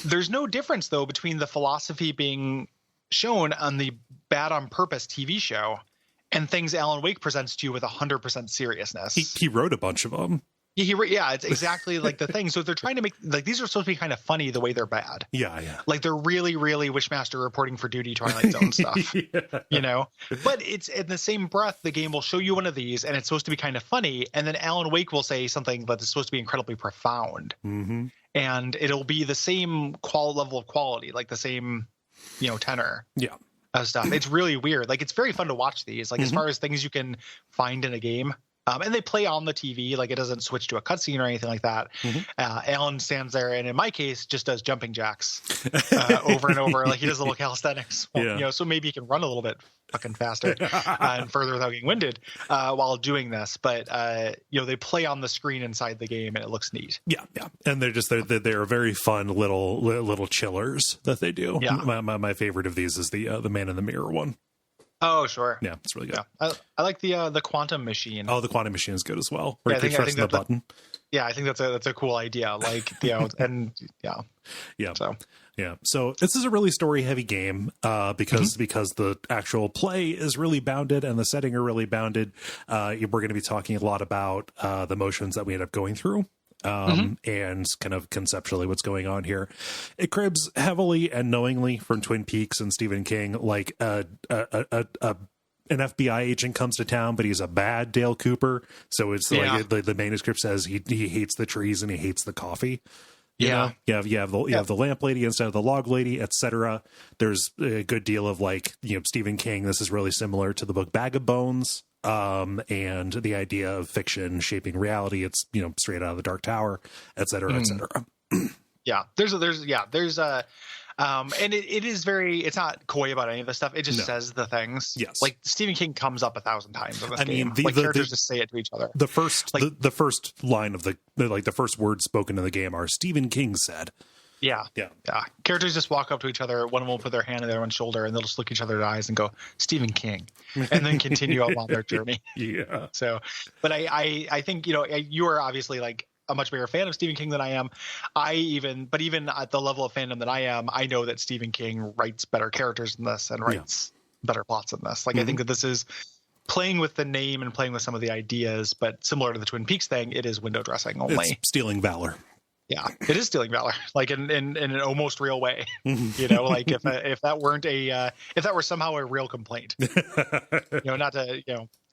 There's no difference though between the philosophy being shown on the Bad on Purpose TV show and things Alan Wake presents to you with 100% seriousness. He wrote a bunch of them. Yeah, it's exactly like the thing. So if they're trying to make like these are supposed to be kind of funny the way they're bad. Yeah. Like they're really, really Wishmaster reporting for duty Twilight Zone stuff. But it's in the same breath, the game will show you one of these and it's supposed to be kind of funny, and then Alan Wake will say something that's supposed to be incredibly profound. And it'll be the same level of quality, like the same, tenor. Yeah. Stuff. It's really weird. Like it's very fun to watch these. Like as far as things you can find in a game. And they play on the TV, like it doesn't switch to a cutscene or anything like that. Alan stands there and in my case just does jumping jacks over and over. Like he does a little calisthenics, so maybe he can run a little bit fucking faster and further without getting winded while doing this. But they play on the screen inside the game and it looks neat. Yeah. And they're very fun little chillers that they do. Yeah. My favorite of these is the Man in the Mirror one. Oh, sure. Yeah, it's really good. Yeah. I like the quantum machine. Oh, the quantum machine is good as well. Where you press the button. Yeah, I think that's a cool idea. Like, and yeah. Yeah. So this is a really story heavy game because the actual play is really bounded and the setting are really bounded. We're going to be talking a lot about the motions that we end up going through. And kind of conceptually what's going on here. It cribs heavily and knowingly from Twin Peaks and Stephen King, like an FBI agent comes to town, but he's a bad Dale Cooper. So it's like the manuscript says he hates the trees and he hates the coffee. You have the lamp lady instead of the log lady, etc. There's a good deal of like, Stephen King. This is really similar to the book Bag of Bones. And the idea of fiction shaping reality. It's, straight out of the Dark Tower, et cetera, et cetera. Yeah. There's and it is it's not coy about any of this stuff. It just says the things. Yes. Like Stephen King comes up 1,000 times in this game. Characters just say it to each other. The first line of the first words spoken in the game are Stephen King said. Yeah. Characters just walk up to each other. One will put their hand on the other one's shoulder, and they'll just look each other in the eyes and go, Stephen King, and then continue on their journey. Yeah. So, but I think, you are obviously like a much bigger fan of Stephen King than I am. But even at the level of fandom that I am, I know that Stephen King writes better characters in this and writes better plots in this. Like, I think that this is playing with the name and playing with some of the ideas, but similar to the Twin Peaks thing, it is window dressing only. It's stealing valor. Yeah, it is stealing valor, like in an almost real way. Like if that weren't if that were somehow a real complaint, not to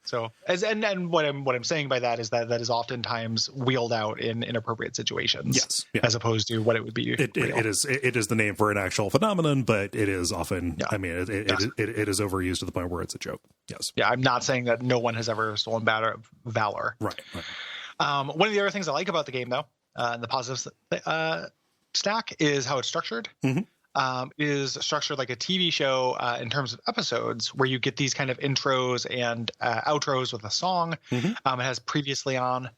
So and what I'm saying by that is that is oftentimes wheeled out in inappropriate situations. Yes, as opposed to what it would be. It is the name for an actual phenomenon, but it is often. Yeah. I mean, it is overused to the point where it's a joke. Yes. Yeah, I'm not saying that no one has ever stolen valor. Right. One of the other things I like about the game, though. And the positive stack is how it's structured. Is structured like a TV show in terms of episodes where you get these kind of intros and outros with a song. It has previously on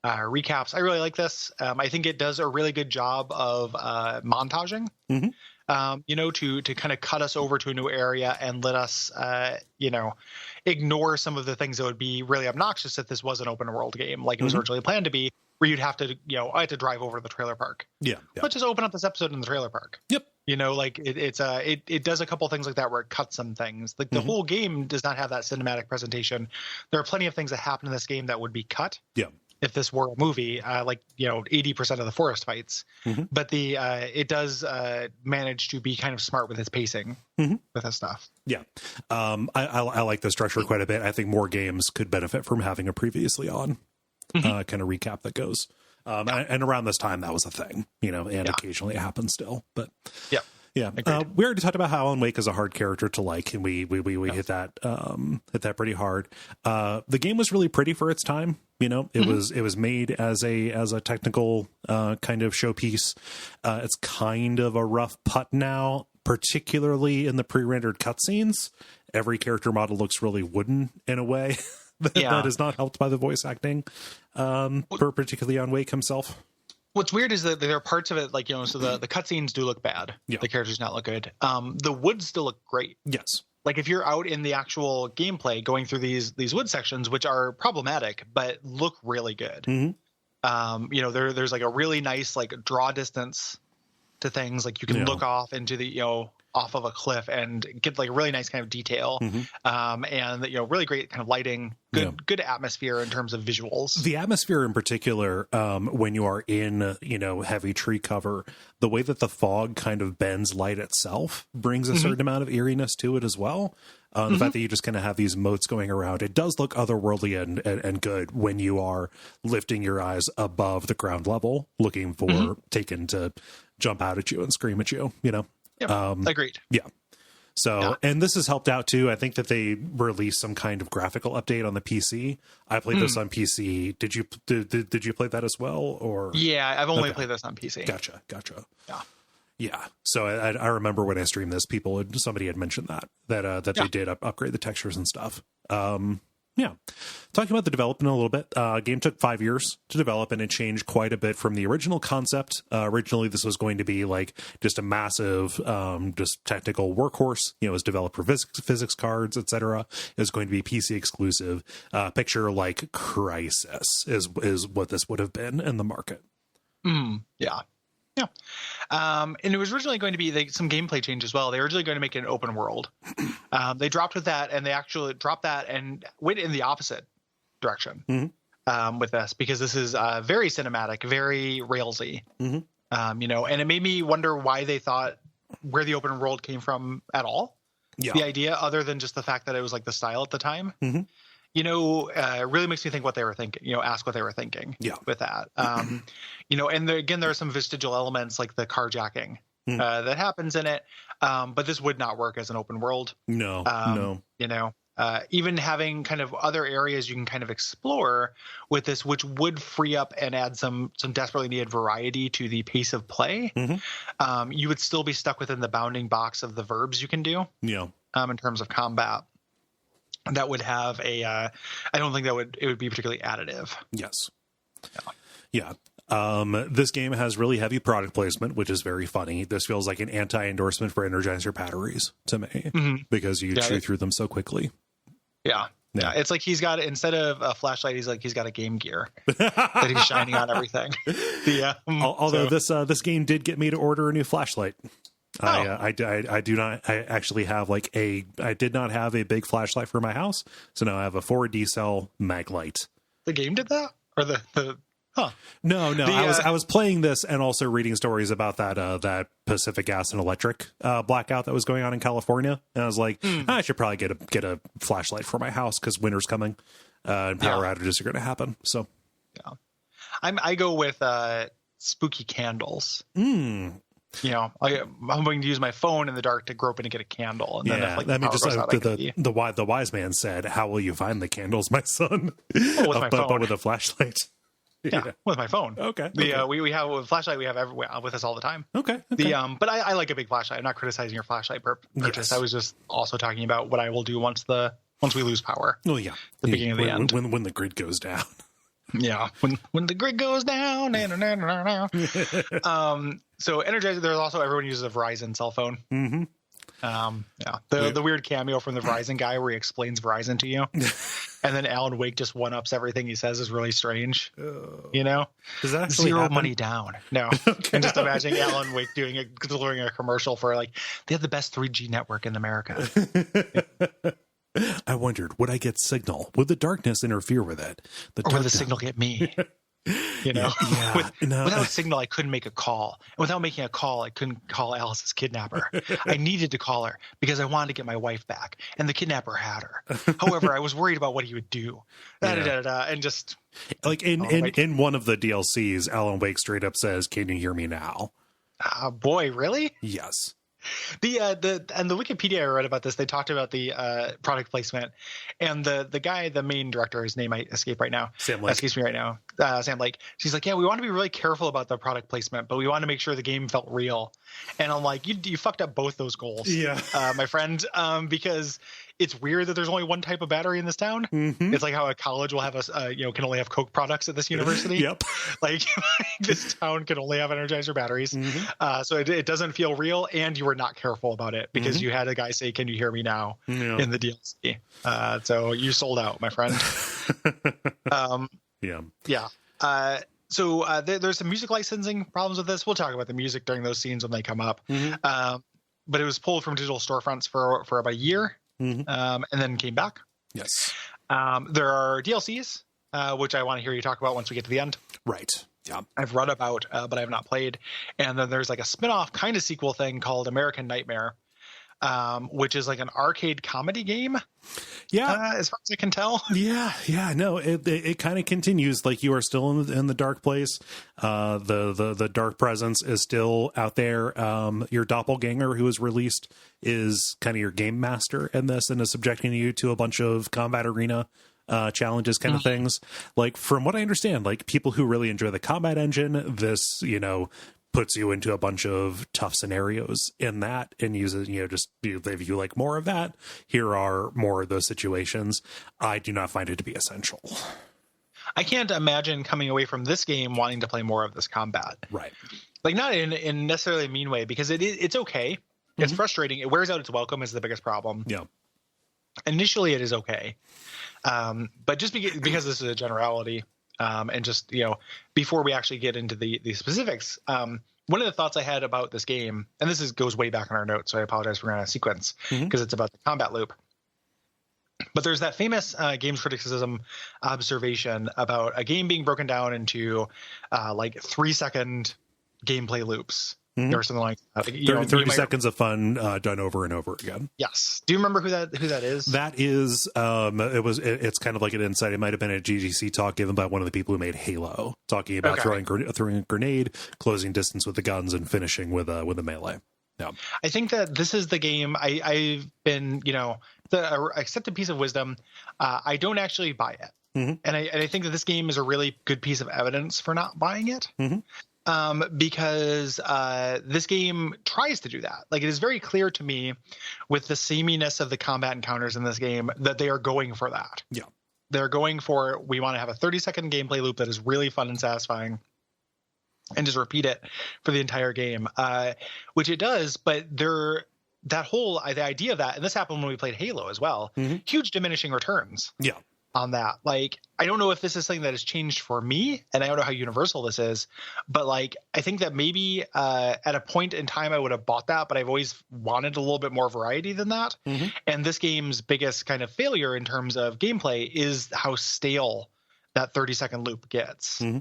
recaps. I really like this. I think it does a really good job of montaging, to kind of cut us over to a new area and let us, ignore some of the things that would be really obnoxious if this was an open world game like it was originally planned to be. where you'd have to, I had to drive over to the trailer park. Yeah. Let's just open up this episode in the trailer park. Yep. Like it does a couple things like that where it cuts some things. Like the whole game does not have that cinematic presentation. There are plenty of things that happen in this game that would be cut. Yeah. If this were a movie, 80% of the forest fights, but it does manage to be kind of smart with its pacing with this stuff. Yeah. I like the structure quite a bit. I think more games could benefit from having a previously on kind of recap that goes. And around this time, that was a thing, and occasionally it happens still. But yeah. We already talked about how Alan Wake is a hard character to like, and we hit that pretty hard. The game was really pretty for its time. It was made as a technical kind of showpiece. It's kind of a rough putt now, particularly in the pre-rendered cutscenes. Every character model looks really wooden in a way that is not helped by the voice acting, particularly on Wake himself. What's weird is that there are parts of it, so the cutscenes do look bad. Yeah. The characters not look good. The woods still look great. Yes. Like if you're out in the actual gameplay going through these wood sections, which are problematic, but look really good. There's like a really nice draw distance to things. Like you can look off into the, off of a cliff and get like a really nice kind of detail. And really great kind of lighting, good atmosphere in terms of visuals. The atmosphere in particular, when you are in, heavy tree cover, the way that the fog kind of bends light itself brings a certain amount of eeriness to it as well. The fact that you just kind of have these motes going around, it does look otherworldly and good when you are lifting your eyes above the ground level, looking for Taken to jump out at you and scream at you, Agreed. Yeah. So, and this has helped out too. I think that they released some kind of graphical update on the PC. I played this on PC. Did you play that as well? Or yeah, I've only played this on PC. Gotcha. Yeah. Yeah. So I remember when I streamed this, somebody had mentioned that they did upgrade the textures and stuff. Yeah. Talking about the development a little bit, game took 5 years to develop, and it changed quite a bit from the original concept. Originally, this was going to be like just a massive, just technical workhorse. It was developed for physics cards, etc. It was going to be PC exclusive. Picture like Crysis is what this would have been in the market. Yeah. Yeah. And it was originally going to be some gameplay change as well. They were originally going to make it an open world. They dropped with that, and they actually dropped that and went in the opposite direction with this, because this is very cinematic, very railsy, and it made me wonder why they thought where the open world came from at all. Yeah. The idea, other than just the fact that it was like the style at the time. It really makes me think what they were thinking, ask what they were thinking with that. And there are some vestigial elements like the carjacking that happens in it. But this would not work as an open world. No. Even having kind of other areas you can kind of explore with this, which would free up and add some desperately needed variety to the pace of play. You would still be stuck within the bounding box of the verbs you can do. Yeah. In terms of combat. That would have I don't think it would be particularly additive. Yes. Yeah. This game has really heavy product placement, which is very funny. This feels like an anti-endorsement for Energizer batteries to me, because you chew through them so quickly. Yeah. It's like he's got, instead of a flashlight, he's got a Game Gear that he's shining on everything. Although this game did get me to order a new flashlight. I did not have a big flashlight for my house, so now I have a 4D cell mag light. The game did that, or the No. I was playing this and also reading stories about that Pacific Gas and Electric blackout that was going on in California, and I was like, I should probably get a flashlight for my house because winter's coming and power outages are going to happen. So, I go with spooky candles. I'm going to use my phone in the dark to grope in and get a candle. And then if, the wise man said, "How will you find the candles, my son?" With my phone. But with a flashlight. Yeah, with my phone. Okay. We have a flashlight we have with us all the time. Okay. But I like a big flashlight. I'm not criticizing your flashlight purchase. Yes. I was just also talking about what I will do once we lose power. Oh yeah. The beginning of the end. When the grid goes down. Yeah, when the grid goes down. So Energizer, there's also everyone uses a Verizon cell phone. The weird cameo from the Verizon guy where he explains Verizon to you. and then Alan Wake just one-ups everything he says is really strange. You know? Does that actually Zero happen? money down. No. Okay. And just imagining Alan Wake delivering a commercial for like, they have the best 3G network in America. I wondered, would I get signal? Would the darkness interfere with it? Or would the signal get me? You know, without signal, I couldn't make a call. And without making a call, I couldn't call Alice's kidnapper. I needed to call her because I wanted to get my wife back, and the kidnapper had her. However, I was worried about what he would do. And just like in one of the DLCs, Alan Wake straight up says, "Can you hear me now?" Boy, really? Yes. The Wikipedia I read about this, they talked about the product placement, and the guy, the main director, his name might escape right now. Sam Lake. Excuse me right now. Sam Lake. She's like, yeah, we want to be really careful about the product placement, but we want to make sure the game felt real. And I'm like, you fucked up both those goals, my friend, because it's weird that there's only one type of battery in this town. Mm-hmm. It's like how a college will have can only have Coke products at this university. Yep. Like this town can only have Energizer batteries. Mm-hmm. So it doesn't feel real, and you were not careful about it because you had a guy say, "Can you hear me now?" in the DLC. So you sold out, my friend. So there's some music licensing problems with this. We'll talk about the music during those scenes when they come up. Mm-hmm. But it was pulled from digital storefronts for about a year. Mm-hmm. And then came back. Yes. There are DLCs, which I want to hear you talk about once we get to the end. Right. Yeah. I've read about, but I have not played. And then there's like a spin-off kind of sequel thing called American Nightmare, which is like an arcade comedy game. Yeah. As far as I can tell. Yeah. No, it kind of continues. Like you are still in the dark place. The dark presence is still out there. Your doppelganger who is released is kind of your game master in this and is subjecting you to a bunch of combat arena challenges kind of things. Like from what I understand, like people who really enjoy the combat engine, this, puts you into a bunch of tough scenarios in that and uses, if you like more of that, here are more of those situations. I do not find it to be essential. I can't imagine coming away from this game wanting to play more of this combat. Right. Like not in necessarily a mean way, because it's okay. Mm-hmm. It's frustrating. It wears out its welcome is the biggest problem. Yeah. Initially it is okay. But just because this is a generality, and just, before we actually get into the specifics, one of the thoughts I had about this game, and this goes way back in our notes, so I apologize for going out of sequence because it's about the combat loop. But there's that famous games criticism observation about a game being broken down into like 3-second gameplay loops. Or something like that. 30 seconds of fun done over and over again. Yes. Do you remember who that is? That is, it's kind of like an insight. It might have been a GDC talk given by one of the people who made Halo, talking about throwing a grenade, closing distance with the guns, and finishing with a melee. Yeah. I think that this is the game I've been, the accepted piece of wisdom. I don't actually buy it. Mm-hmm. And I think that this game is a really good piece of evidence for not buying it. Mm-hmm. Because this game tries to do that. Like, it is very clear to me with the sameness of the combat encounters in this game that they are going for that. Yeah. They're going for, we want to have a 30-second gameplay loop that is really fun and satisfying and just repeat it for the entire game, which it does. But the idea of that, and this happened when we played Halo as well, huge diminishing returns. Yeah. On that. Like, I don't know if this is something that has changed for me, and I don't know how universal this is, but like, I think that maybe at a point in time I would have bought that, but I've always wanted a little bit more variety than that. Mm-hmm. And this game's biggest kind of failure in terms of gameplay is how stale that 30-second loop gets. Mm-hmm.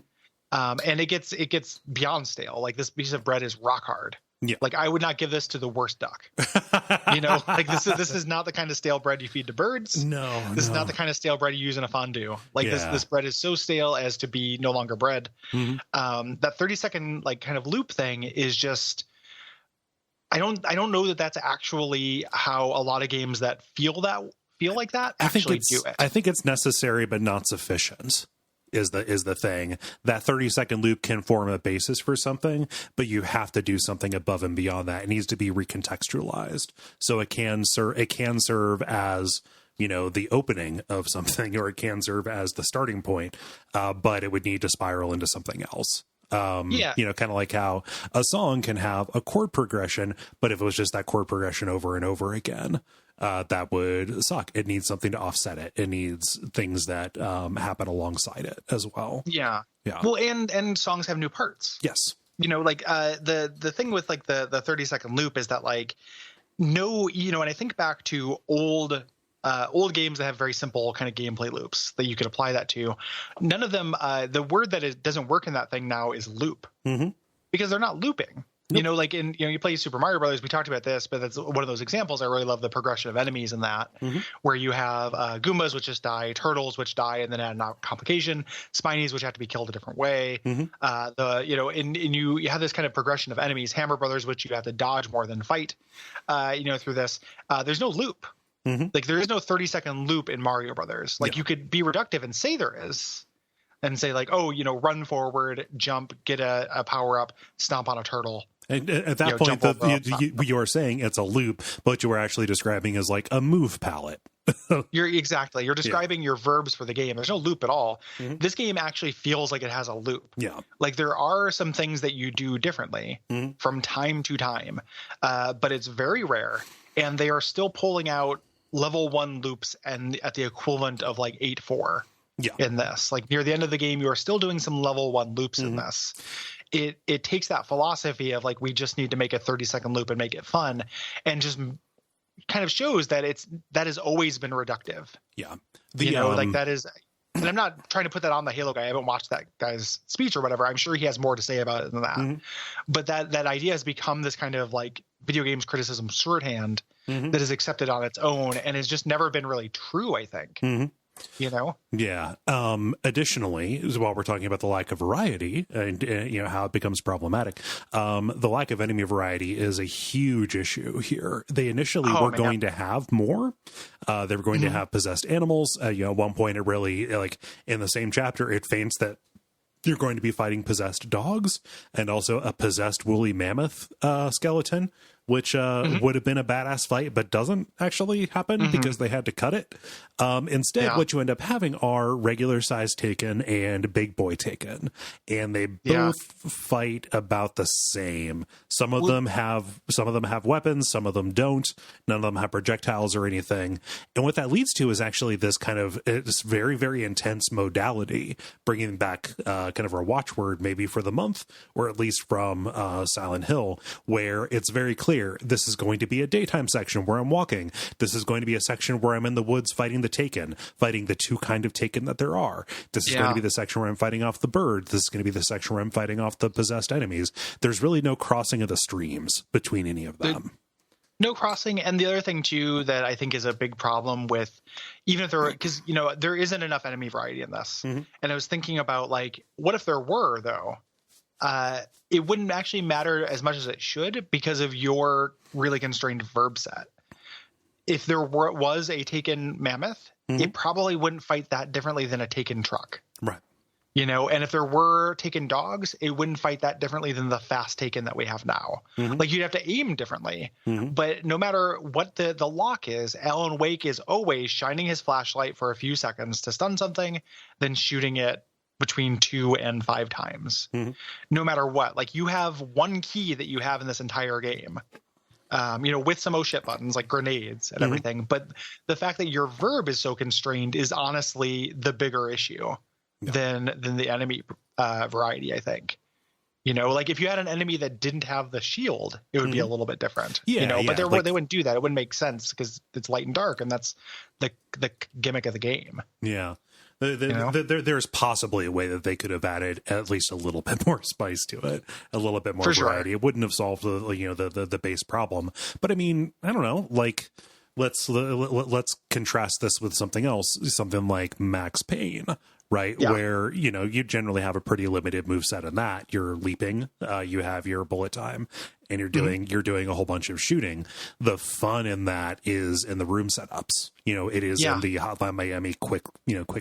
And it gets beyond stale. Like, this piece of bread is rock hard. Yeah. Like, I would not give this to the worst duck. Like this is not the kind of stale bread you feed to birds. No, this is not the kind of stale bread you use in a fondue. Like, this bread is so stale as to be no longer bread. Mm-hmm. That 30-second like kind of loop thing is just, I don't know that that's actually how a lot of games that feel like that actually do it. I think it's necessary but not sufficient. Is the thing. That 30-second loop can form a basis for something, but you have to do something above and beyond that. It needs to be recontextualized, so it can serve as, the opening of something, or it can serve as the starting point, but it would need to spiral into something else. Kind of like how a song can have a chord progression, but if it was just that chord progression over and over again, that would suck. It needs something to offset it. It needs things that happen alongside it as well. Yeah. Yeah. Well, and songs have new parts. Yes. Like the thing with like the 30-second loop is that like no, and I think back to old games that have very simple kind of gameplay loops that you could apply that to. None of them, the word that doesn't work in that thing now is loop, because they're not looping. Nope. Like you play Super Mario Brothers, we talked about this, but that's one of those examples. I really love the progression of enemies in that, where you have Goombas, which just die, turtles, which die, and then add a complication, Spinies, which have to be killed a different way. And you have this kind of progression of enemies, Hammer Brothers, which you have to dodge more than fight, through this. There's no loop. Like there is no 30-second loop in Mario Brothers. Like you could be reductive and say there is. And say like, run forward, jump, get a power up, stomp on a turtle. And at that point, you are saying it's a loop, but you are actually describing as like a move palette. You're describing your verbs for the game. There's no loop at all. This game actually feels like it has a loop. Yeah. Like there are some things that you do differently from time to time, but it's very rare. And they are still pulling out level 1 loops and at the equivalent of like 8-4. Yeah. In this, like near the end of the game, you are still doing some level 1 loops in this. It takes that philosophy of like, we just need to make a 30-second loop and make it fun, and just kind of shows that that has always been reductive. Yeah. Like that is, and I'm not trying to put that on the Halo guy. I haven't watched that guy's speech or whatever. I'm sure he has more to say about it than that. But that idea has become this kind of like video games criticism shorthand that is accepted on its own and has just never been really true, I think. Yeah. Additionally, while we're talking about the lack of variety and how it becomes problematic, the lack of enemy variety is a huge issue here. They initially were going to have more. They were going to have possessed animals. At one point, it really, like in the same chapter, it feints that you're going to be fighting possessed dogs and also a possessed woolly mammoth skeleton, which would have been a badass fight, but doesn't actually happen because they had to cut it. Instead, what you end up having are regular size Taken and big boy Taken, and they both fight about the same. Some of them have weapons, some of them don't. None of them have projectiles or anything. And what that leads to is actually this kind of this very, very intense modality, bringing back kind of our watchword maybe for the month, or at least from Silent Hill, where it's very clear. This is going to be a daytime section where I'm walking. This is going to be a section where I'm in the woods fighting the Taken, fighting the 2 kind of Taken that there are. This is going to be the section where I'm fighting off the bird. This is going to be the section where I'm fighting off the possessed enemies. There's really no crossing of the streams between any of them. No crossing. And the other thing too that I think is a big problem with, even if there were, because there isn't enough enemy variety in this. And I was thinking about like, what if there were though? It wouldn't actually matter as much as it should because of your really constrained verb set. If there was a Taken mammoth, it probably wouldn't fight that differently than a Taken truck. Right. And if there were Taken dogs, it wouldn't fight that differently than the fast Taken that we have now. Like you'd have to aim differently. But no matter what the lock is, Alan Wake is always shining his flashlight for a few seconds to stun something, then shooting it between 2 and 5 times, no matter what. Like you have one key that you have in this entire game, with some shit buttons like grenades and everything. But the fact that your verb is so constrained is honestly the bigger issue than the enemy variety, I think. Like if you had an enemy that didn't have the shield, it would be a little bit different. But they wouldn't do that. It wouldn't make sense because it's light and dark, and that's the gimmick of the game. Yeah. There's possibly a way that they could have added at least a little bit more spice to it, a little bit more variety. It wouldn't have solved the base problem. But I mean, I don't know. Like, let's contrast this with something else, something like Max Payne, right? Yeah. Where you generally have a pretty limited moveset in that. You're leaping, you have your bullet time, and you're doing a whole bunch of shooting. The fun in that is in the room setups. It is in the Hotline Miami quick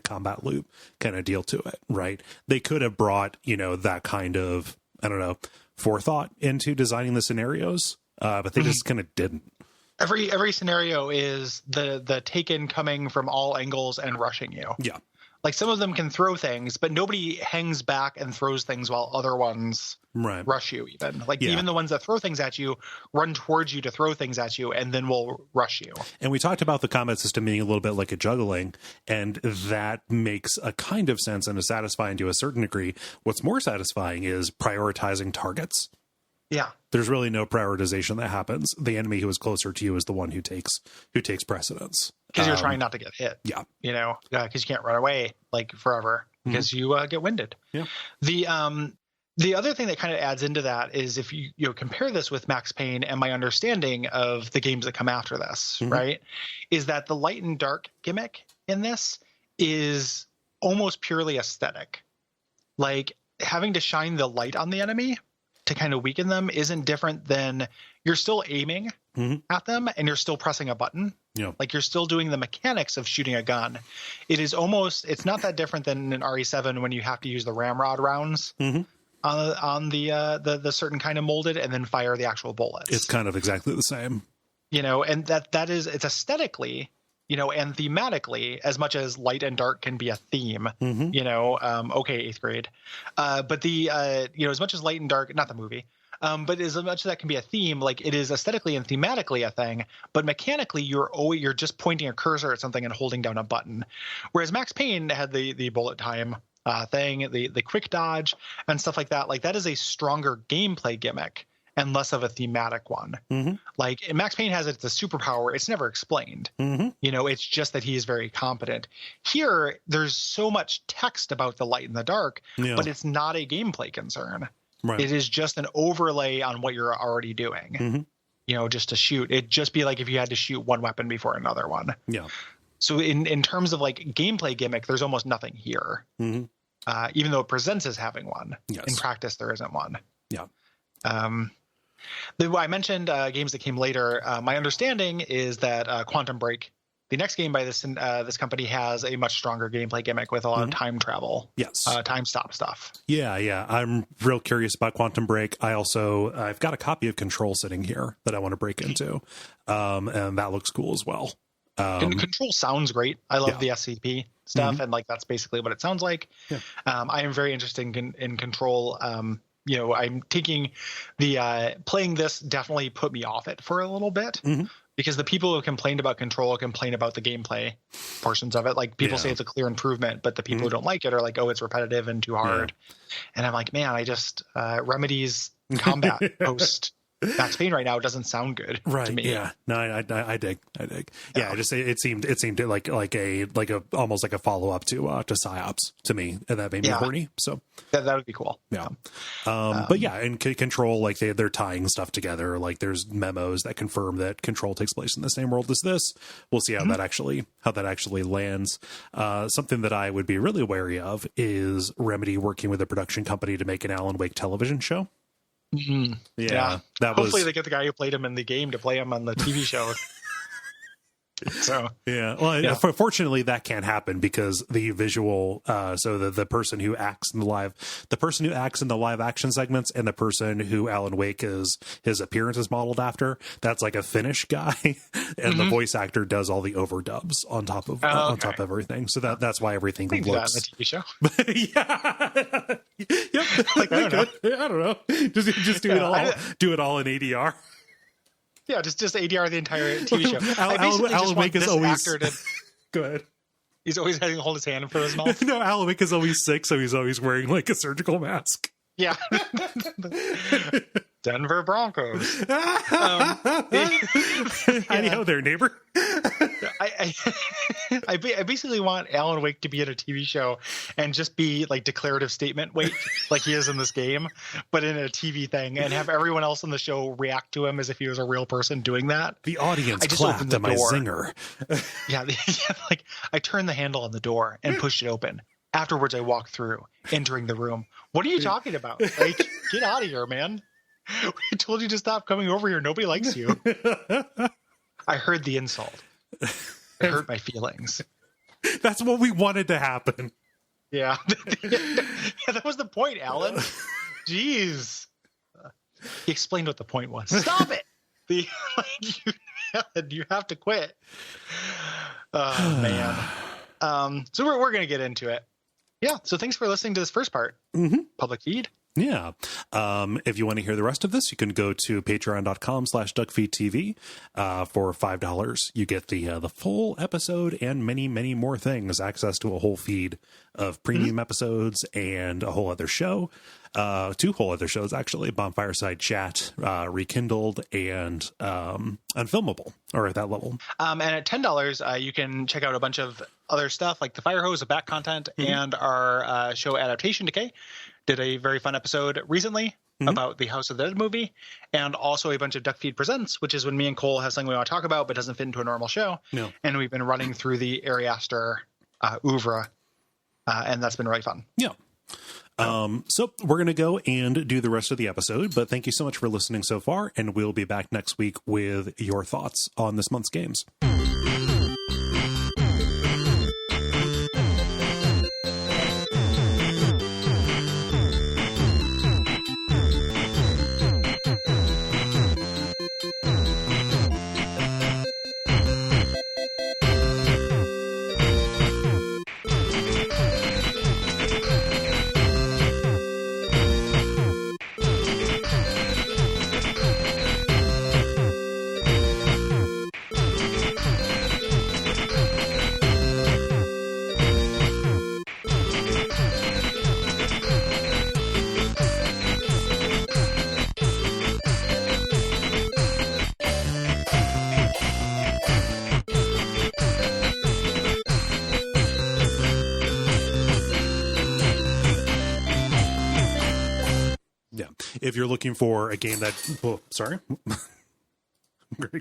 combat loop kind of deal to it, right? They could have brought, that kind of, I don't know, forethought into designing the scenarios, but they just kind of didn't. Every scenario is the Taken coming from all angles and rushing you. Yeah. Like some of them can throw things, but nobody hangs back and throws things while other ones rush you even. Like even the ones that throw things at you run towards you to throw things at you and then will rush you. And we talked about the combat system being a little bit like a juggling, and that makes a kind of sense and is satisfying to a certain degree. What's more satisfying is prioritizing targets. Yeah. There's really no prioritization that happens. The enemy who is closer to you is the one who takes precedence. Because you're trying not to get hit. Yeah. You know, because you can't run away like forever because you get winded. Yeah. The other thing that kind of adds into that is if you compare this with Max Payne and my understanding of the games that come after this, right, is that the light and dark gimmick in this is almost purely aesthetic. Like having to shine the light on the enemy to kind of weaken them isn't different than you're still aiming at them and you're still pressing a button. Yeah. Like you're still doing the mechanics of shooting a gun. It's not that different than in RE7 when you have to use the ramrod rounds on the certain kind of molded and then fire the actual bullets. It's kind of exactly the same. You know, and it's aesthetically, you know, and thematically, as much as light and dark can be a theme, you know, okay, 8th grade. But you know, as much as light and dark, not the movie, but as much as that can be a theme, like it is aesthetically and thematically a thing, but mechanically you're just pointing a cursor at something and holding down a button. Whereas Max Payne had the bullet time thing, the quick dodge and stuff like that. Like that is a stronger gameplay gimmick and less of a thematic one. Like Max Payne has it's a superpower. It's never explained. You know, it's just that he is very competent. Here, there's so much text about the light and the dark, but it's not a gameplay concern. Right. It is just an overlay on what you're already doing. You know, just to shoot. It'd just be like if you had to shoot one weapon before another one. Yeah. So in terms of like gameplay gimmick, there's almost nothing here. Even though it presents as having one. Yes. In practice, there isn't one. Yeah. I mentioned games that came later. My understanding is that Quantum Break, the next game by this company, has a much stronger gameplay gimmick with a lot of time travel. Yes. Time stop stuff. Yeah. I'm real curious about Quantum Break. I've got a copy of Control sitting here that I want to break into. And that looks cool as well. Control sounds great. I love the SCP stuff. And like, that's basically what it sounds like. Yeah. I am very interested in Control. You know, I'm taking playing this definitely put me off it for a little bit because the people who complained about Control complain about the gameplay portions of it. Like people say it's a clear improvement, but the people who don't like it are like, oh, it's repetitive and too hard. And I'm like, man, I just Remedy's combat post Max Payne right now doesn't sound good to me. Yeah. No, I dig. Yeah, it seemed like a almost like a follow up to Psyops to me, and that made me horny. So that would be cool. Yeah. But yeah, in Control, like they're tying stuff together. Like there's memos that confirm that Control takes place in the same world as this. We'll see how that actually lands. Something that I would be really wary of is Remedy working with a production company to make an Alan Wake television show. Yeah. Hopefully they get the guy who played him in the game to play him on the TV show. So fortunately that can't happen because the visual so the person who acts in the live action segments and the person who Alan Wake his appearance is modeled after, that's like a Finnish guy and the voice actor does all the overdubs on top of everything, so that's why everything looks that in the TV show. Like I don't know, just do it all in ADR. Yeah, just ADR the entire TV show. Alan Wake is always go ahead. He's always having to hold his hand for his mouth. No, Alan Wake is always sick, so he's always wearing like a surgical mask. Yeah. Denver Broncos. Anyhow, there, neighbor. I basically want Alan Wake to be in a TV show and just be like declarative statement Wake, like he is in this game, but in a TV thing, and have everyone else in the show react to him as if he was a real person doing that. The audience clapped at my zinger. Like I turned the handle on the door and pushed it open. Afterwards, I walked through, entering the room. What are you talking about? Like, get out of here, man. We told you to stop coming over here. Nobody likes you. I heard the insult. It hurt my feelings. That's what we wanted to happen. Yeah. That was the point, Alan. Jeez. He explained what the point was. Stop it. You have to quit. Oh, man. So we're going to get into it. Yeah. So thanks for listening to this first part. Public feed. Yeah. If you want to hear the rest of this, you can go to patreon.com/Duckfeed.tv. For $5, you get the full episode and many, many more things. Access to a whole feed of premium episodes and a whole other show. 2 whole other shows, actually. Bonfireside Chat, Rekindled, and Unfilmable, or at that level. And at $10, you can check out a bunch of other stuff like the Fire Hose, the back content, and our show Adaptation Decay. Did a very fun episode recently about the House of the Dead movie, and also a bunch of Duckfeed Presents, which is when me and Cole have something we want to talk about but doesn't fit into a normal show. No. And we've been running through the Ari Aster oeuvre, and that's been really fun. Yeah. So we're going to go and do the rest of the episode, but thank you so much for listening so far, and we'll be back next week with your thoughts on this month's games. If you're looking for a game that, sorry,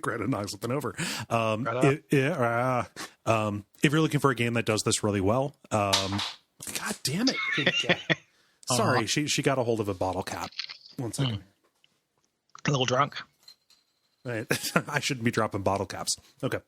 Greta knocks something over. If you're looking for a game that does this really well, God damn it! Sorry, she got a hold of a bottle cap. 1 second. A little drunk. Right. I shouldn't be dropping bottle caps. Okay.